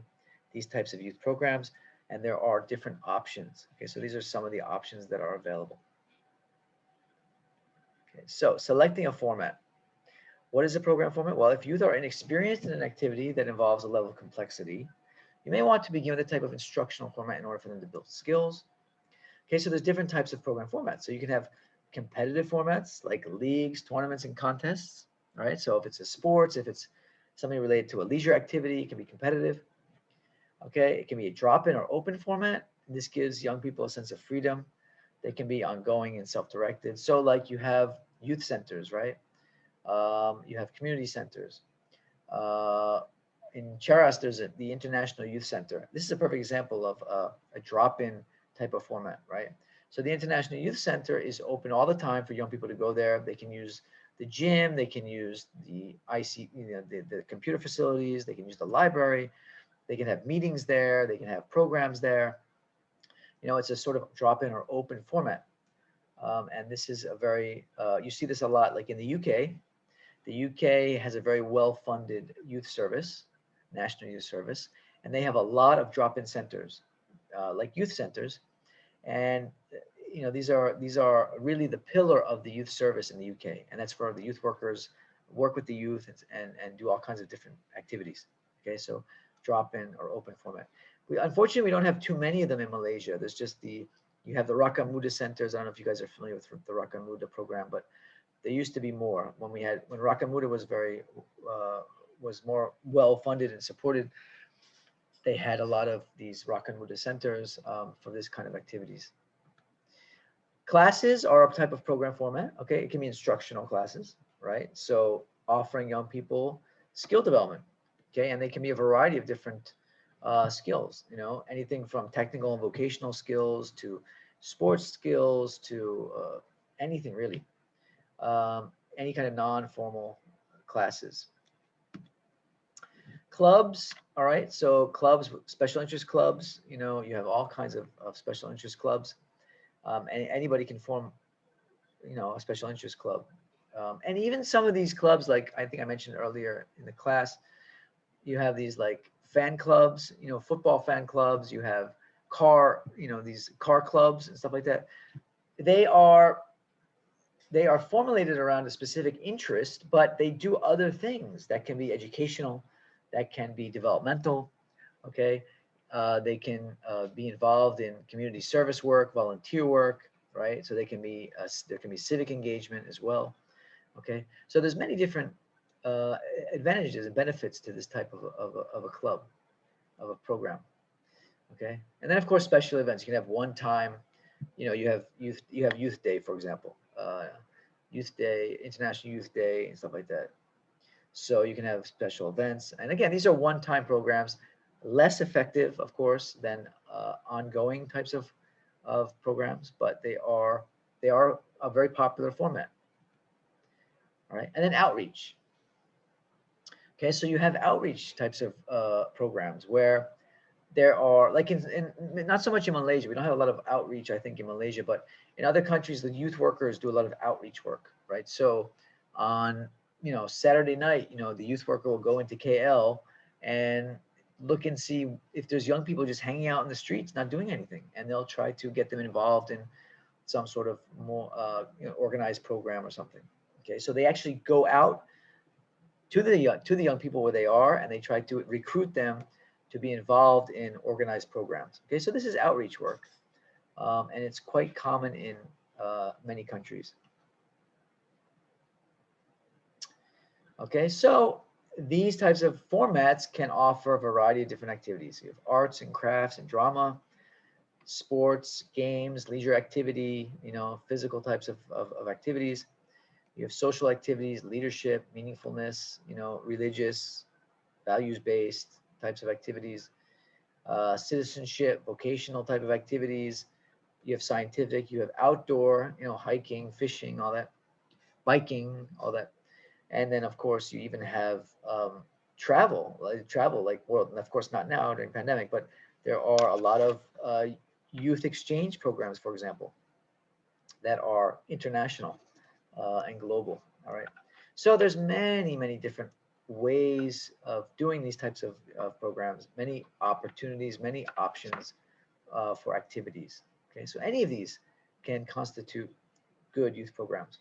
these types of youth programs, and there are different options. Okay, so these are some of the options that are available. Okay, so selecting a format. What is a program format? Well, if youth are inexperienced in an activity that involves a level of complexity, you may want to begin with a type of instructional format in order for them to build skills. Okay, so there's different types of program formats. So you can have competitive formats like leagues, tournaments, and contests. All right, so if it's a sports, if it's something related to a leisure activity, it can be competitive. Okay, it can be a drop-in or open format. This gives young people a sense of freedom. They can be ongoing and self-directed. So like you have youth centers, right? You have community centers. In Charas, there's the International Youth Center. This is a perfect example of a drop-in type of format, right? So the International Youth Center is open all the time for young people to go there. They can use the gym, they can use the the computer facilities, they can use the library, they can have meetings there, they can have programs there. It's a sort of drop-in or open format. And this is a very, you see this a lot like in the UK. The UK has a very well-funded youth service, National Youth Service, and they have a lot of drop-in centers, like youth centers. And these are really the pillar of the youth service in the UK, and that's for the youth workers work with the youth and do all kinds of different activities. Okay, so drop-in or open format. Unfortunately, we don't have too many of them in Malaysia. There's just the You have the Raka Muda centers. I don't know if you guys are familiar with the Raka Muda program, but there used to be more when Raka Muda was was more well funded and supported. They had a lot of these Raka Muda centers for this kind of activities. Classes are a type of program format. Okay, it can be instructional classes, right? So offering young people skill development. Okay, and they can be a variety of different skills. You know, anything from technical and vocational skills to sports skills to anything really. Any kind of non-formal classes. Clubs, all right. So clubs, special interest clubs. You know, you have all kinds of special interest clubs. And anybody can form, you know, a special interest club. And even some of these clubs, like I think I mentioned earlier in the class, you have these like fan clubs, you know, football fan clubs, you have these car clubs and stuff like that. They are formulated around a specific interest, but they do other things that can be educational, that can be developmental, okay? They can be involved in community service work, volunteer work, right? So there can be civic engagement as well, okay? So there's many different advantages and benefits to this type of a club, of a program, okay? And then of course special events. You can have one time, you know, you have youth day, for example, youth day, International Youth Day, and stuff like that. So you can have special events, and again, these are one-time programs, less effective, of course, than ongoing types of programs, but they are a very popular format. All right, and then outreach. Okay, so you have outreach types of programs where there are, like in not so much in Malaysia, we don't have a lot of outreach, I think, in Malaysia, but in other countries, the youth workers do a lot of outreach work, right? So on, you know, Saturday night, you know, the youth worker will go into KL and look and see if there's young people just hanging out in the streets, not doing anything, and they'll try to get them involved in some sort of more organized program or something. Okay, so they actually go out to the young people where they are, and they try to recruit them to be involved in organized programs. Okay, so this is outreach work, and it's quite common in many countries. Okay, so these types of formats can offer a variety of different activities. You have arts and crafts and drama, sports, games, leisure activity, you know, physical types of activities. You have social activities, leadership, meaningfulness, you know, religious, values-based types of activities, citizenship, vocational type of activities. You have scientific, you have outdoor, you know, hiking, fishing, all that, biking, all that. And then of course you even have travel like world, and of course not now during pandemic, but there are a lot of youth exchange programs, for example, that are international and global. All right, so there's many different ways of doing these types of programs, many opportunities, many options for activities. Okay, so any of these can constitute good youth programs.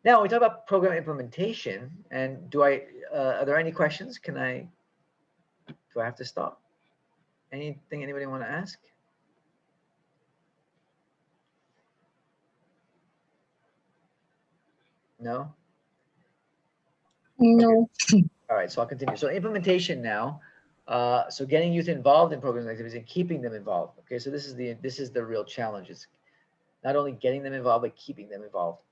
Now we talk about program implementation, and are there any questions? Do I have to stop? Anything anybody want to ask? No? No. Okay. All right, so I'll continue. So implementation now. So getting youth involved in programs and activities and keeping them involved. Okay, so this is the real challenge. It's not only getting them involved, but keeping them involved.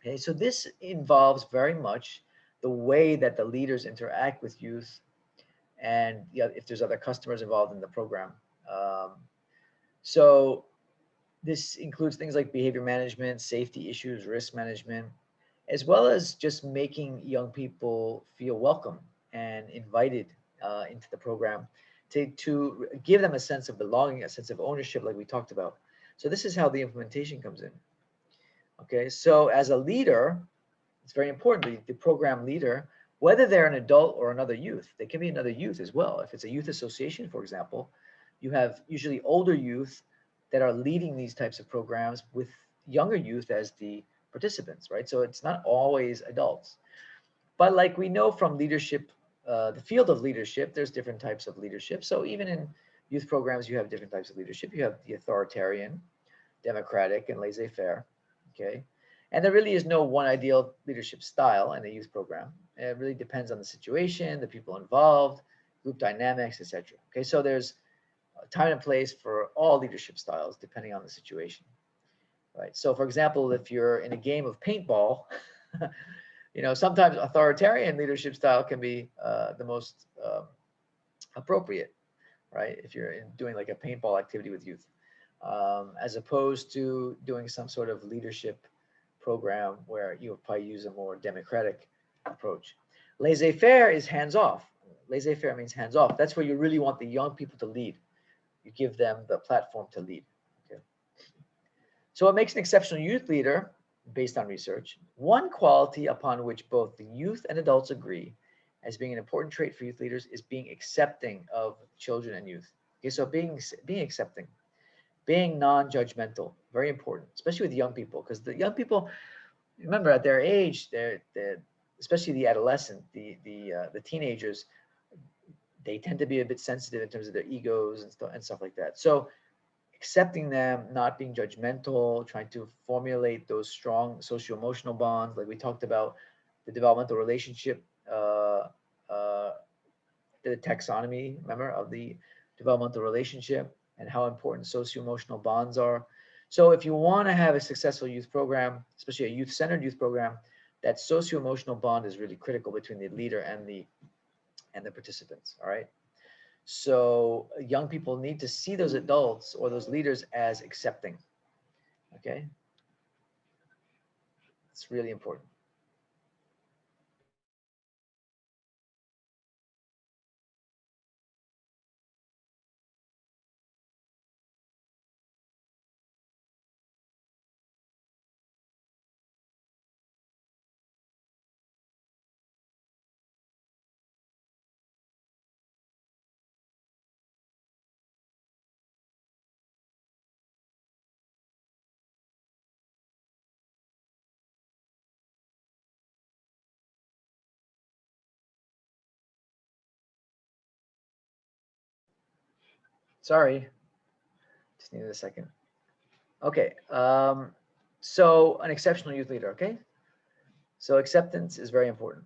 Okay, so this involves very much the way that the leaders interact with youth, and if there's other customers involved in the program. So this includes things like behavior management, safety issues, risk management, as well as just making young people feel welcome and invited into the program, to give them a sense of belonging, a sense of ownership, like we talked about. So this is how the implementation comes in. Okay, so as a leader, it's very important, the program leader, whether they're an adult or another youth, they can be another youth as well. If it's a youth association, for example, you have usually older youth that are leading these types of programs with younger youth as the participants, right? So it's not always adults. But like we know from leadership, the field of leadership, there's different types of leadership. So even in youth programs, you have different types of leadership. You have the authoritarian, democratic, and laissez-faire, okay? And there really is no one ideal leadership style in a youth program. It really depends on the situation, the people involved, group dynamics, etc. Okay, so there's a time and place for all leadership styles depending on the situation, right? So for example, if you're in a game of paintball, you know, sometimes authoritarian leadership style can be the most appropriate, right? If you're doing like a paintball activity with youth, as opposed to doing some sort of leadership program where you would probably use a more democratic approach. Laissez-faire is hands-off. Laissez-faire means hands-off. That's where you really want the young people to lead. You give them the platform to lead. Okay. So what makes an exceptional youth leader, based on research, one quality upon which both the youth and adults agree as being an important trait for youth leaders is being accepting of children and youth. Okay, so being accepting, being non-judgmental, very important, especially with young people, because the young people, remember at their age, they're especially the adolescent, the teenagers, they tend to be a bit sensitive in terms of their egos and stuff like that. So accepting them, not being judgmental, trying to formulate those strong socio-emotional bonds, like we talked about the developmental relationship, the taxonomy, remember, of the developmental relationship and how important socio-emotional bonds are. So if you want to have a successful youth program, especially a youth-centered youth program, that socio-emotional bond is really critical between the leader and the participants, all right? So young people need to see those adults or those leaders as accepting, okay? It's really important. Sorry, just needed a second. Okay, so an exceptional youth leader, okay? So acceptance is very important.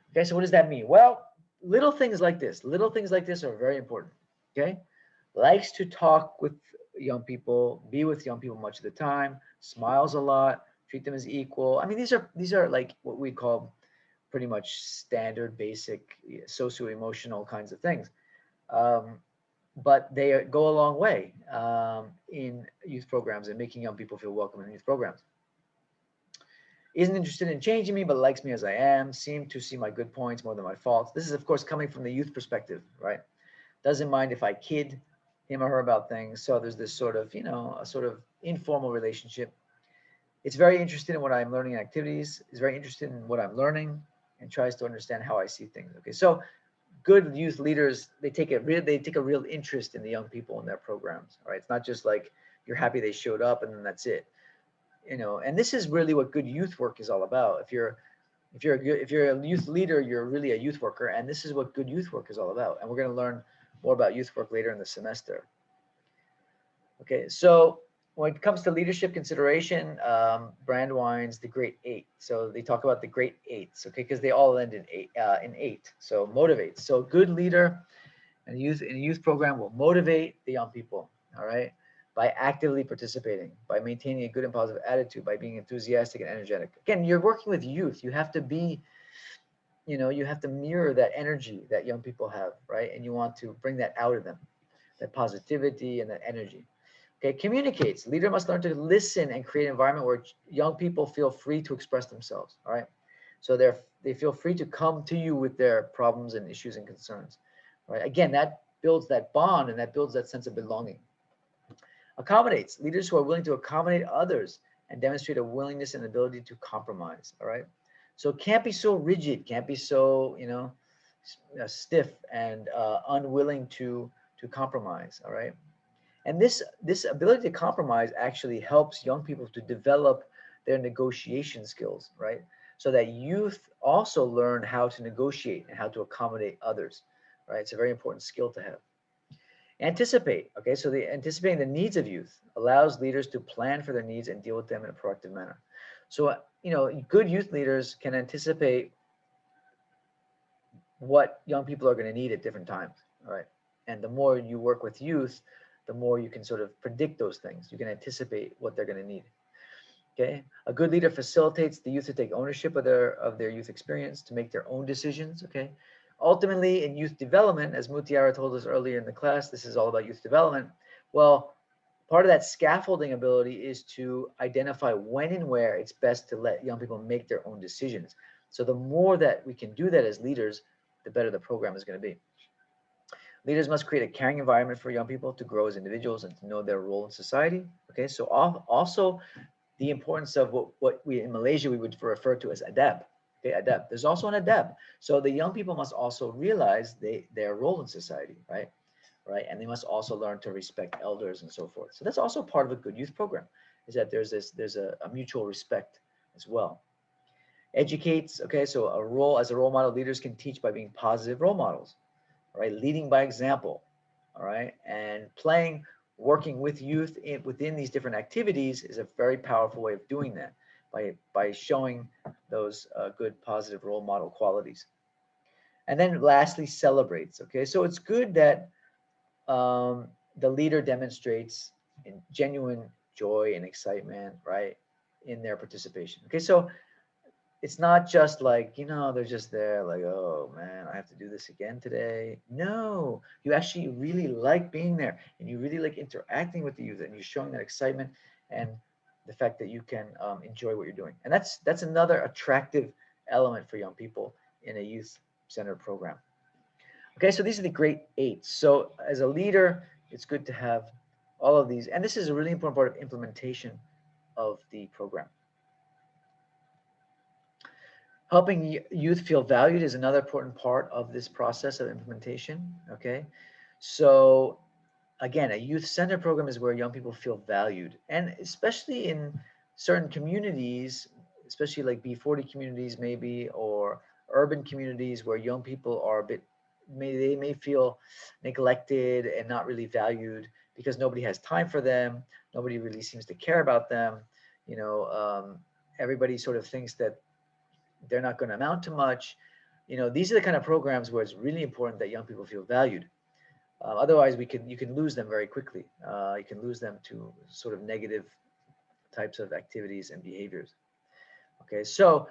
Okay, so what does that mean? Well, little things like this are very important, okay? Likes to talk with young people, be with young people much of the time, smiles a lot, treat them as equal. I mean, these are like what we call pretty much standard, basic, socio-emotional kinds of things. But they go a long way in youth programs and making young people feel welcome in youth programs. Isn't interested in changing me, but likes me as I am, seem to see my good points more than my faults. This is, of course, coming from the youth perspective, right? Doesn't mind if I kid him or her about things. So there's this sort of, you know, a sort of informal relationship. It's very interested in what I'm learning in activities, is very interested in what I'm learning, and tries to understand how I see things. Okay, so good youth leaders, they take a real interest in the young people in their programs, right? It's not just like you're happy they showed up and then that's it, you know. And this is really what good youth work is all about. If you're a youth leader, you're really a youth worker, and this is what good youth work is all about. And we're going to learn more about youth work later in the semester. Okay, so when it comes to leadership consideration, Brandwine's the Great Eight. So they talk about the Great Eights, okay, because they all end in eight. So motivates. So good leader and in a youth program will motivate the young people, all right, by actively participating, by maintaining a good and positive attitude, by being enthusiastic and energetic. Again, you're working with youth. You have to be, you know, you have to mirror that energy that young people have, right? And you want to bring that out of them, that positivity and that energy. Okay, communicates. Leader must learn to listen and create an environment where young people feel free to express themselves. All right, so they feel free to come to you with their problems and issues and concerns. All right, again, that builds that bond and that builds that sense of belonging. Accommodates. Leaders who are willing to accommodate others and demonstrate a willingness and ability to compromise. All right, so it can't be so rigid, can't be so, you know, stiff and unwilling to compromise. All right. And this ability to compromise actually helps young people to develop their negotiation skills, right? So that youth also learn how to negotiate and how to accommodate others, right? It's a very important skill to have. Anticipate, okay, so the anticipating the needs of youth allows leaders to plan for their needs and deal with them in a proactive manner. So, good youth leaders can anticipate what young people are going to need at different times, all right? And the more you work with youth, the more you can sort of predict those things. You can anticipate what they're going to need. Okay, a good leader facilitates the youth to take ownership of their youth experience, to make their own decisions. Okay, ultimately in youth development, as Mutiara told us earlier in the class, this is all about youth development. Well, part of that scaffolding ability is to identify when and where it's best to let young people make their own decisions. So the more that we can do that as leaders, the better the program is going to be. Leaders must create a caring environment for young people to grow as individuals and to know their role in society. Okay, so also the importance of what we in Malaysia we would refer to as adab. Okay, adab. There's also an adab. So the young people must also realize their role in society, right? Right, and they must also learn to respect elders and so forth. So that's also part of a good youth program, is that there's a mutual respect as well. Educates. Okay, so as a role model, leaders can teach by being positive role models, right? Leading by example, all right, and working with youth within these different activities is a very powerful way of doing that by showing those good positive role model qualities. And then lastly, celebrates. Okay, so it's good that the leader demonstrates in genuine joy and excitement, right, in their participation. Okay, so it's not just like, they're just there like, oh man, I have to do this again today. No, you actually really like being there and you really like interacting with the youth and you're showing that excitement and the fact that you can enjoy what you're doing. And that's another attractive element for young people in a youth-centered program. Okay, so these are the great 8. So as a leader, it's good to have all of these. And this is a really important part of implementation of the program. Helping youth feel valued is another important part of this process of implementation, okay? So again, a youth-centered program is where young people feel valued. And especially in certain communities, especially like B40 communities maybe, or urban communities where young people are they may feel neglected and not really valued because nobody has time for them. Nobody really seems to care about them. Everybody sort of thinks that they're not going to amount to much. These are the kind of programs where it's really important that young people feel valued. Otherwise, you can lose them very quickly. You can lose them to sort of negative types of activities and behaviors. Okay, so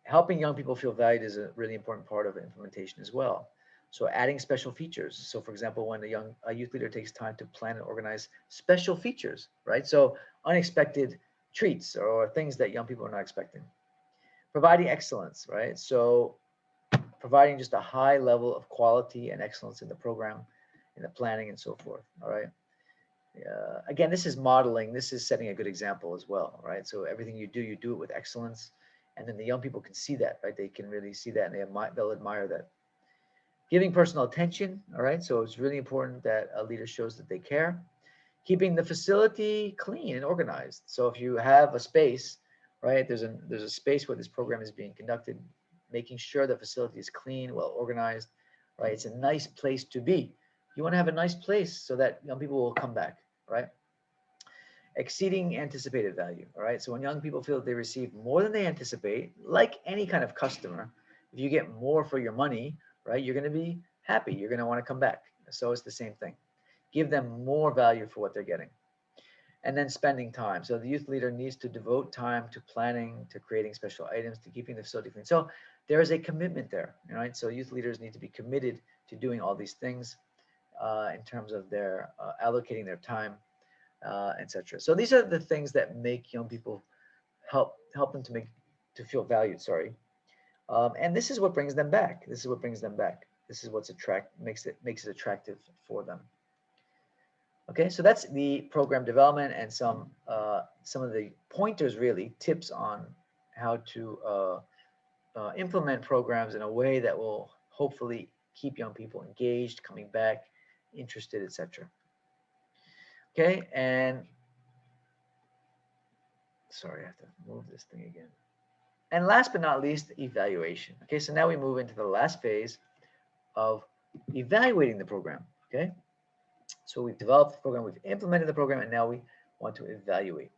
helping young people feel valued is a really important part of implementation as well. So adding special features. So for example, when a youth leader takes time to plan and organize special features, right? So unexpected treats or things that young people are not expecting. Providing excellence, right? So providing just a high level of quality and excellence in the program, in the planning and so forth, all right? Again, this is modeling, this is setting a good example as well, right? So everything you do it with excellence, and then the young people can see that, right? They can really see that and they'll admire that. Giving personal attention, all right? So it's really important that a leader shows that they care. Keeping the facility clean and organized. So if you have a space, right, there's a space where this program is being conducted, making sure the facility is clean, well organized, right? It's a nice place to be. You want to have a nice place so that young people will come back, right? Exceeding anticipated value, all right? So when young people feel that they receive more than they anticipate, like any kind of customer, if you get more for your money, right, you're going to be happy. You're going to want to come back. So it's the same thing. Give them more value for what they're getting. And then spending time. So the youth leader needs to devote time to planning, to creating special items, to keeping the facility clean. So there is a commitment there, right? So youth leaders need to be committed to doing all these things in terms of their allocating their time, etc. So these are the things that make young people help them to feel valued. Sorry, and this is what brings them back. This is what brings them back. This is what's makes it attractive for them. Okay, so that's the program development and some of the pointers, really tips on how to implement programs in a way that will hopefully keep young people engaged, coming back, interested, etc. Okay, and sorry, I have to move this thing again. And last but not least, evaluation. Okay, so now we move into the last phase of evaluating the program. Okay, So we've developed the program, we've implemented the program, and now we want to evaluate.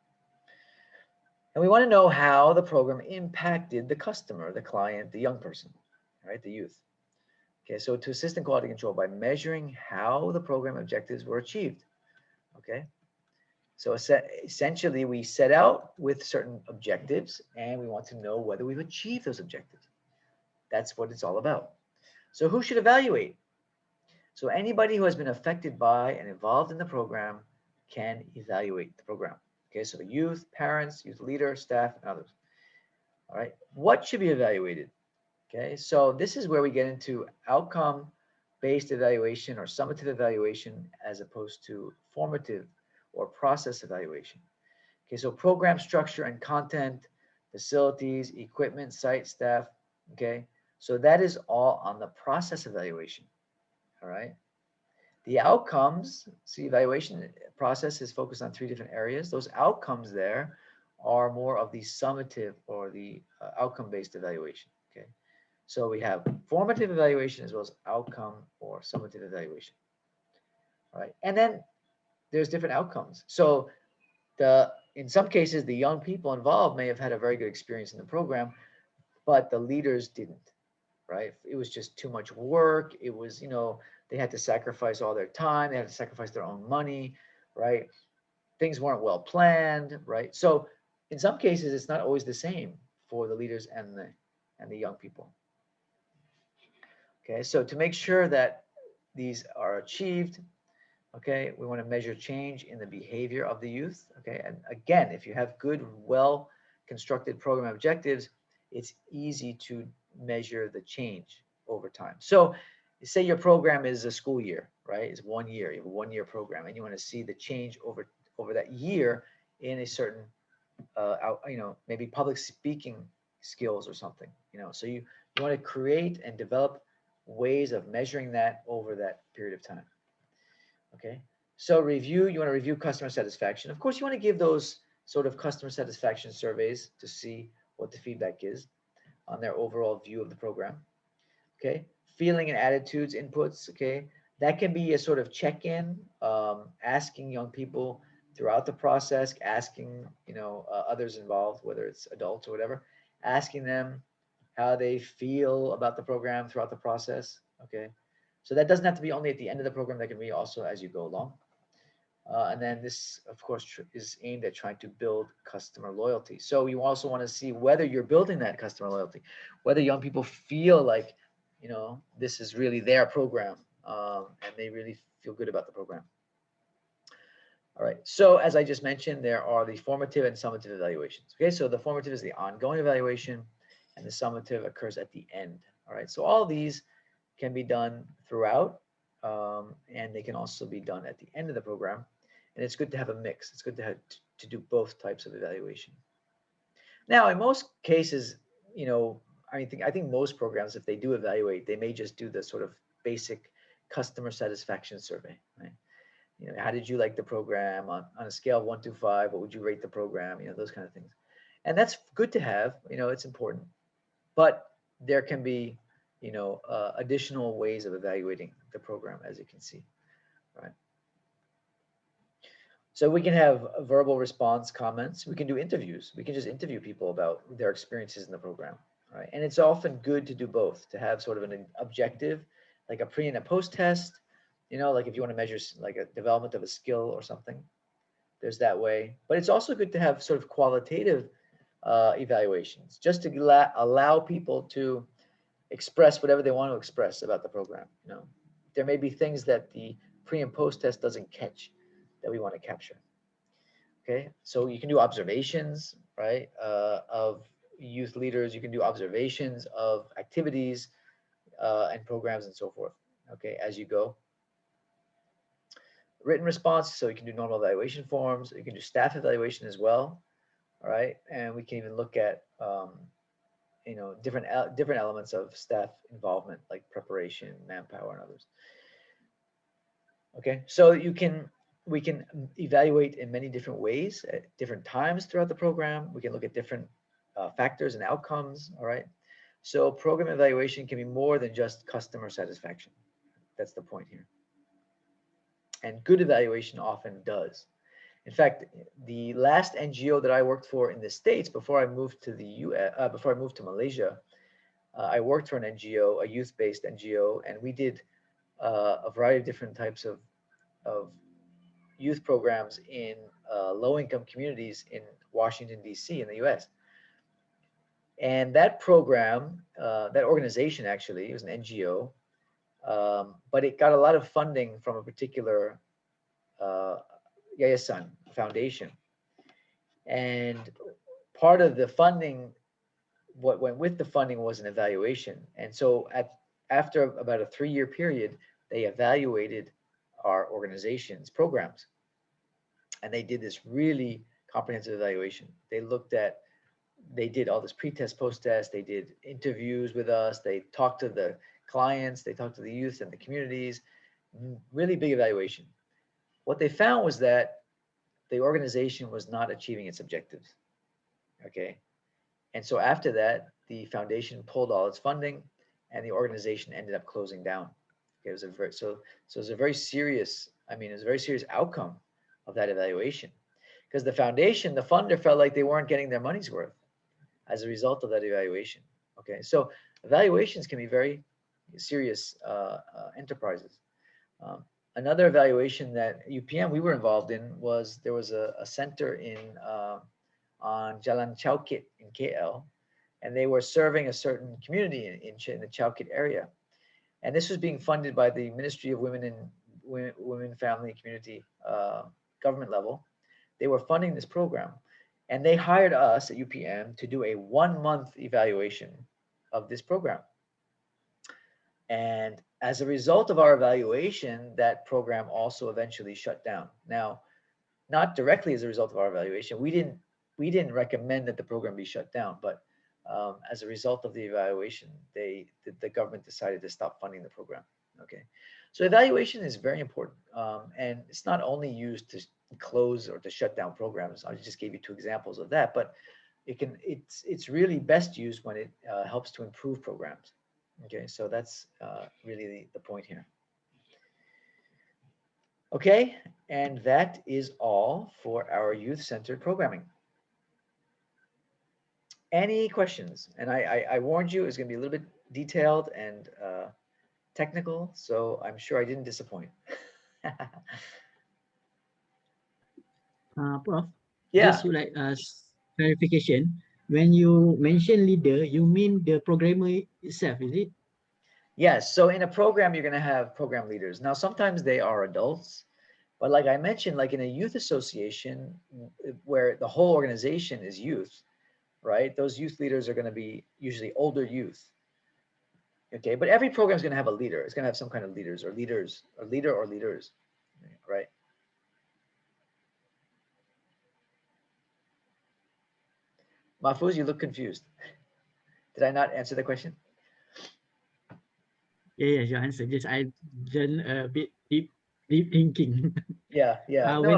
And we want to know how the program impacted the customer, the client, the young person, right, the youth. Okay, so to assist in quality control by measuring how the program objectives were achieved. Okay, so essentially we set out with certain objectives and we want to know whether we've achieved those objectives. That's what it's all about. So who should evaluate? So anybody who has been affected by and involved in the program can evaluate the program. Okay, so youth, parents, youth leader, staff, and others. All right, what should be evaluated? Okay, so this is where we get into outcome-based evaluation or summative evaluation as opposed to formative or process evaluation. Okay, so program structure and content, facilities, equipment, site, staff. Okay, so that is all on the process evaluation. All right. The outcomes, see, evaluation process is focused on 3 different areas. Those outcomes there are more of the summative or the outcome-based evaluation. Okay, so we have formative evaluation as well as outcome or summative evaluation. All right, and then there's different outcomes. So in some cases, the young people involved may have had a very good experience in the program, but the leaders didn't. Right? It was just too much work. It was, they had to sacrifice all their time. They had to sacrifice their own money, right? Things weren't well planned, right? So in some cases, it's not always the same for the leaders and the young people. Okay, so to make sure that these are achieved, okay, we want to measure change in the behavior of the youth. Okay, and again, if you have good, well constructed program objectives, it's easy to measure the change over time. So say your program is a school year, right? It's 1 year, you have a 1-year program, and you want to see the change over that year in a certain, maybe public speaking skills or something, so you want to create and develop ways of measuring that over that period of time. Okay, so you want to review customer satisfaction. Of course, you want to give those sort of customer satisfaction surveys to see what the feedback is on their overall view of the program. Okay, feeling and attitudes inputs. Okay, that can be a sort of check-in, asking young people throughout the process, asking others involved, whether it's adults or whatever, asking them how they feel about the program throughout the process. Okay, so that doesn't have to be only at the end of the program. That can be also as you go along. And then this, of course, is aimed at trying to build customer loyalty. So you also want to see whether you're building that customer loyalty, whether young people feel like, this is really their program, and they really feel good about the program. All right. So as I just mentioned, there are the formative and summative evaluations. Okay. So the formative is the ongoing evaluation, and the summative occurs at the end. All right. So all these can be done throughout, and they can also be done at the end of the program. And it's good to have a mix. It's good to have to do both types of evaluation. Now, in most cases, I think most programs, if they do evaluate, they may just do the sort of basic customer satisfaction survey, right? How did you like the program on a scale of 1 to 5? What would you rate the program? Those kind of things. And that's good to have, it's important, but there can be, additional ways of evaluating the program, as you can see, right? So we can have verbal response comments. We can do interviews. We can just interview people about their experiences in the program, right? And it's often good to do both, to have sort of an objective, like a pre and a post test, like if you want to measure like a development of a skill or something, there's that way. But it's also good to have sort of qualitative evaluations, just to allow people to express whatever they want to express about the program. There may be things that the pre and post test doesn't catch that we want to capture. Okay, so you can do observations, right, of youth leaders. You can do observations of activities and programs and so forth, okay, as you go. Written response, so you can do normal evaluation forms. You can do staff evaluation as well, all right, and we can even look at different elements of staff involvement, like preparation, manpower, and others. Okay, so we can evaluate in many different ways at different times throughout the program. We can look at different factors and outcomes, all right? So program evaluation can be more than just customer satisfaction. That's the point here. and good evaluation often does. In fact, the last NGO that I worked for in the States before I moved to the US, before I moved to Malaysia, I worked for an NGO, a youth-based NGO, and we did a variety of different types of youth programs in low-income communities in Washington, D.C. in the US. And that program, that organization actually, it was an NGO, but it got a lot of funding from a particular Yayasan foundation. And part of the funding, what went with the funding was an evaluation. And so after about a 3-year period, they evaluated our organization's programs. And they did this really comprehensive evaluation. They did all this pre-test, post-test, they did interviews with us, they talked to the clients, they talked to the youth and the communities, really big evaluation. What they found was that the organization was not achieving its objectives, okay? And so after that, the foundation pulled all its funding and the organization ended up closing down. Okay, it was a very, so it was a very serious, it was a very serious outcome of that evaluation, because the foundation, the funder, felt like they weren't getting their money's worth as a result of that evaluation. Okay, so evaluations can be very serious enterprises. Another evaluation that UPM we were involved in was, there was a center on Jalan Chowkit in KL, and they were serving a certain community in the Chowkit area. And this was being funded by the Ministry of Women and Women, Family, Community, government level. They were funding this program. And they hired us at UPM to do a 1-month evaluation of this program. And as a result of our evaluation, that program also eventually shut down. Now, not directly as a result of our evaluation, we didn't recommend that the program be shut down, but as a result of the evaluation, the government decided to stop funding the program. Okay, so evaluation is very important, and it's not only used to close or to shut down programs. I just gave you 2 examples of that, but it's really best used when it helps to improve programs. Okay, so that's really the point here. Okay, and that is all for our youth-centered programming. Any questions? And I warned you it's going to be a little bit detailed and technical, so I'm sure I didn't disappoint. Prof, Yeah. just like clarification, when you mention leader, you mean the programmer itself, is it? Yes, so in a program, you're going to have program leaders. Now, sometimes they are adults, but like I mentioned, like in a youth association where the whole organization is youth, right? Those youth leaders are going to be usually older youth. Okay, but every program is going to have a leader. It's going to have some kind of leaders, right? Mahfouz, you look confused. Did I not answer the question? Yeah, your answer. Just I done a bit deep thinking. Yeah. No,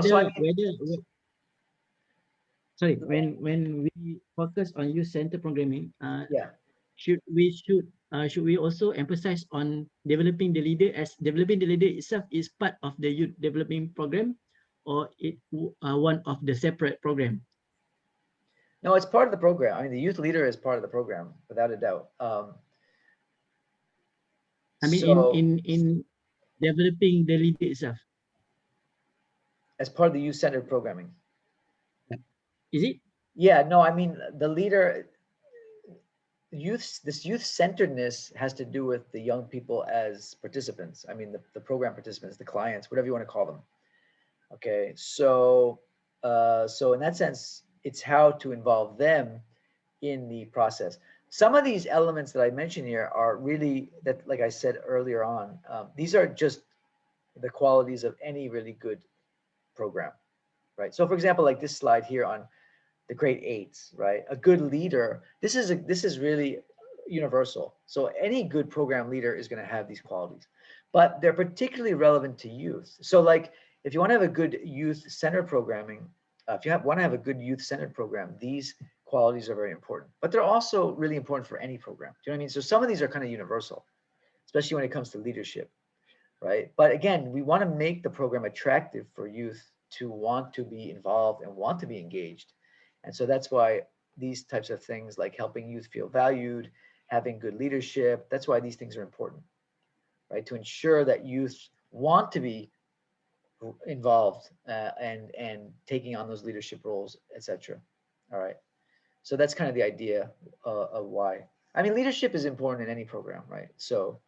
sorry, when we focus on youth-centered programming, yeah. should we also emphasize on developing the leader, as developing the leader itself is part of the youth developing program, or it one of the separate program? No, it's part of the program. The youth leader is part of the program, without a doubt. In developing the leader itself. As part of the youth-centered programming. Is it? Yeah, no, the leader, this youth-centeredness has to do with the young people as participants. The program participants, the clients, whatever you want to call them. Okay, so in that sense, it's how to involve them in the process. Some of these elements that I mentioned here are really, that, like I said earlier on, these are just the qualities of any really good program, right? So for example, like this slide here on the grade 8s, right? A good leader, this is really universal. So any good program leader is going to have these qualities, but they're particularly relevant to youth. So like, if you want to have a good youth-centered programming, if you want to have a good youth-centered program, these qualities are very important, but they're also really important for any program. Do you know what I mean? So some of these are kind of universal, especially when it comes to leadership. right? But again, we want to make the program attractive for youth to want to be involved and want to be engaged. And so that's why these types of things like helping youth feel valued, having good leadership, that's why these things are important, right? To ensure that youth want to be involved and taking on those leadership roles, etc. All right. So that's kind of the idea of why. I mean, leadership is important in any program, right? So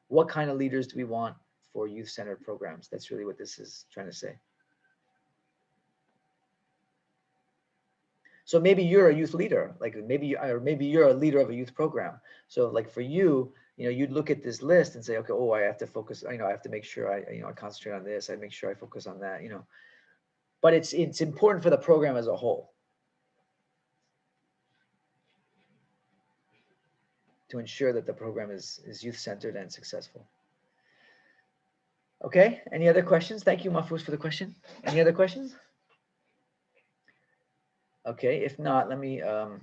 what kind of leaders do we want for youth-centered programs? That's really what this is trying to say. So maybe you're a youth leader, like maybe you're a leader of a youth program. So like for you, you'd look at this list and say, okay, oh, I have to focus, I have to make sure I concentrate on this. I make sure I focus on that, but it's important for the program as a whole to ensure that the program is youth-centered and successful. Okay, any other questions? Thank you, Mahfouz, for the question. Any other questions? Okay, if not, let me, I'm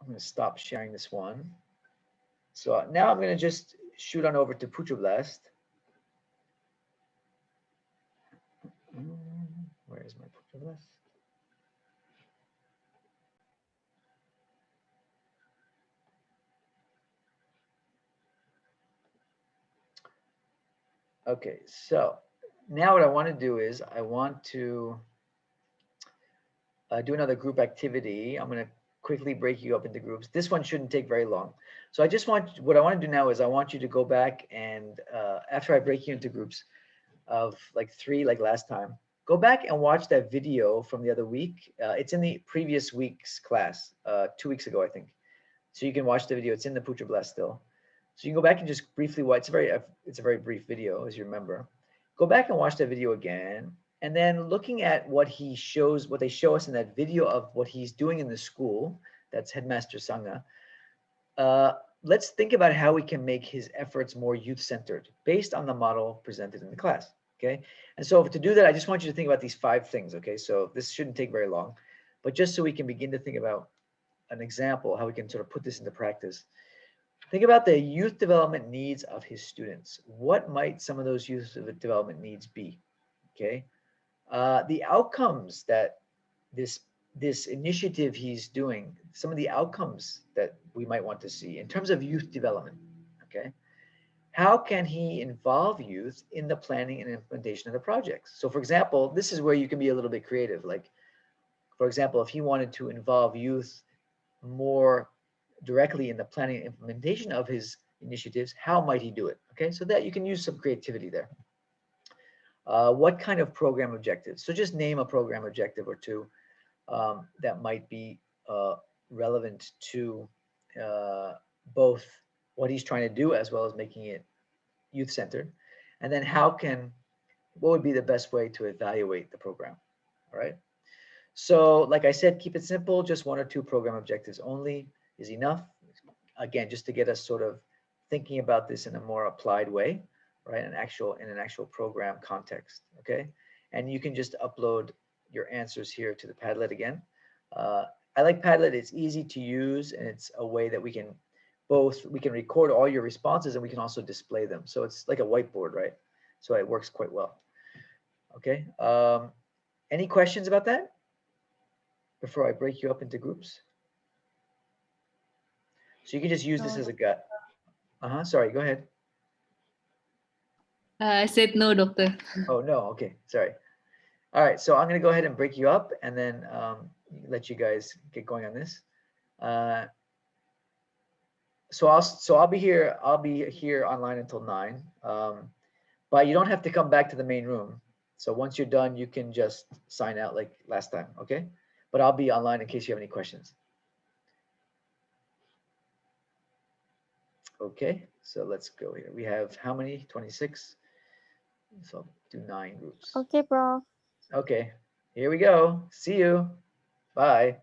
going to stop sharing this one. So now I'm going to just shoot on over to Pucho Blast. Where is my Pucho Blast? Okay, so now what I want to do is I want to do another group activity. I'm going to quickly break you up into groups. This one shouldn't take very long. So what I want to do now is I want you to go back and after I break you into groups of like 3, like last time, go back and watch that video from the other week. It's in the previous week's class, 2 weeks ago, I think. So you can watch the video. It's in the Putra Blast still. So you can go back and just briefly watch. It's a very brief video, as you remember. Go back and watch that video again. And then looking at what they show us in that video of what he's doing in the school, that's Headmaster Sangha. Let's think about how we can make his efforts more youth-centered based on the model presented in the class, okay? And so to do that, I just want you to think about these 5 things, okay? So this shouldn't take very long, but just so we can begin to think about an example, how we can sort of put this into practice. Think about the youth development needs of his students. What might some of those youth development needs be, okay? The outcomes that this initiative he's doing, some of the outcomes that we might want to see in terms of youth development, okay? How can he involve youth in the planning and implementation of the projects? So for example, this is where you can be a little bit creative. Like, for example, if he wanted to involve youth more directly in the planning and implementation of his initiatives, how might he do it? Okay, so that you can use some creativity there. What kind of program objectives? So just name a program objective or two that might be relevant to both what he's trying to do as well as making it youth-centered. And then what would be the best way to evaluate the program, all right? So like I said, keep it simple, just 1 or 2 program objectives only is enough. Again, just to get us sort of thinking about this in a more applied way, right? In an actual program context, okay? And you can just upload your answers here to the Padlet again. I like Padlet, it's easy to use and it's a way that we can record all your responses and we can also display them. So it's like a whiteboard, right? So it works quite well. Okay, any questions about that before I break you up into groups? So you can just use this as a gut. Sorry, go ahead. I said no, doctor. Oh, no, okay, sorry. All right, so I'm gonna go ahead and break you up and then let you guys get going on this. So I'll be here online until 9. But you don't have to come back to the main room. So once you're done, you can just sign out like last time, okay? But I'll be online in case you have any questions. Okay, so let's go here. We have how many? 26. So I'll do 9 groups. Okay, Prof. Okay, here we go. See you. Bye.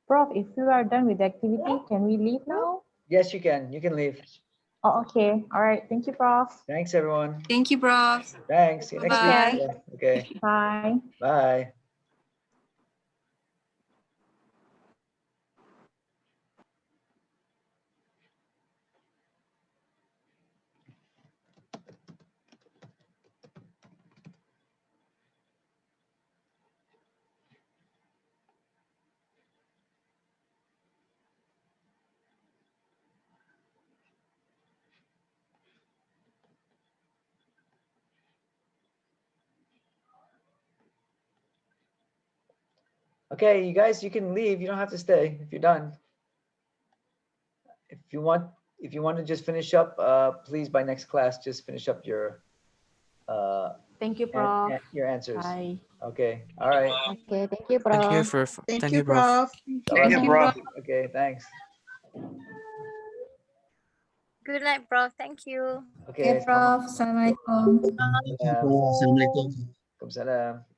Prof, if we are done with the activity, can we leave now? Yes, you can. You can leave. Oh, okay. All right. Thank you, Prof. Thanks, everyone. Thank you, Prof. Thanks. See you next Bye-bye. week. Yeah, okay. Bye. Bye. Okay, you guys, you can leave. You don't have to stay if you're done. If you want to just finish up, please by next class, just finish up your Thank you, Prof. your answers. Bye. Okay. All right. Okay, thank you, Thank you, Prof. Prof. Thank you, Prof. Bye-bye. Thank you, Prof. Okay, thanks. Good night, Prof. Thank you. Okay. Prof. Assalamualaikum. Waalaikumsalam. Assalamualaikum. Waalaikumsalam.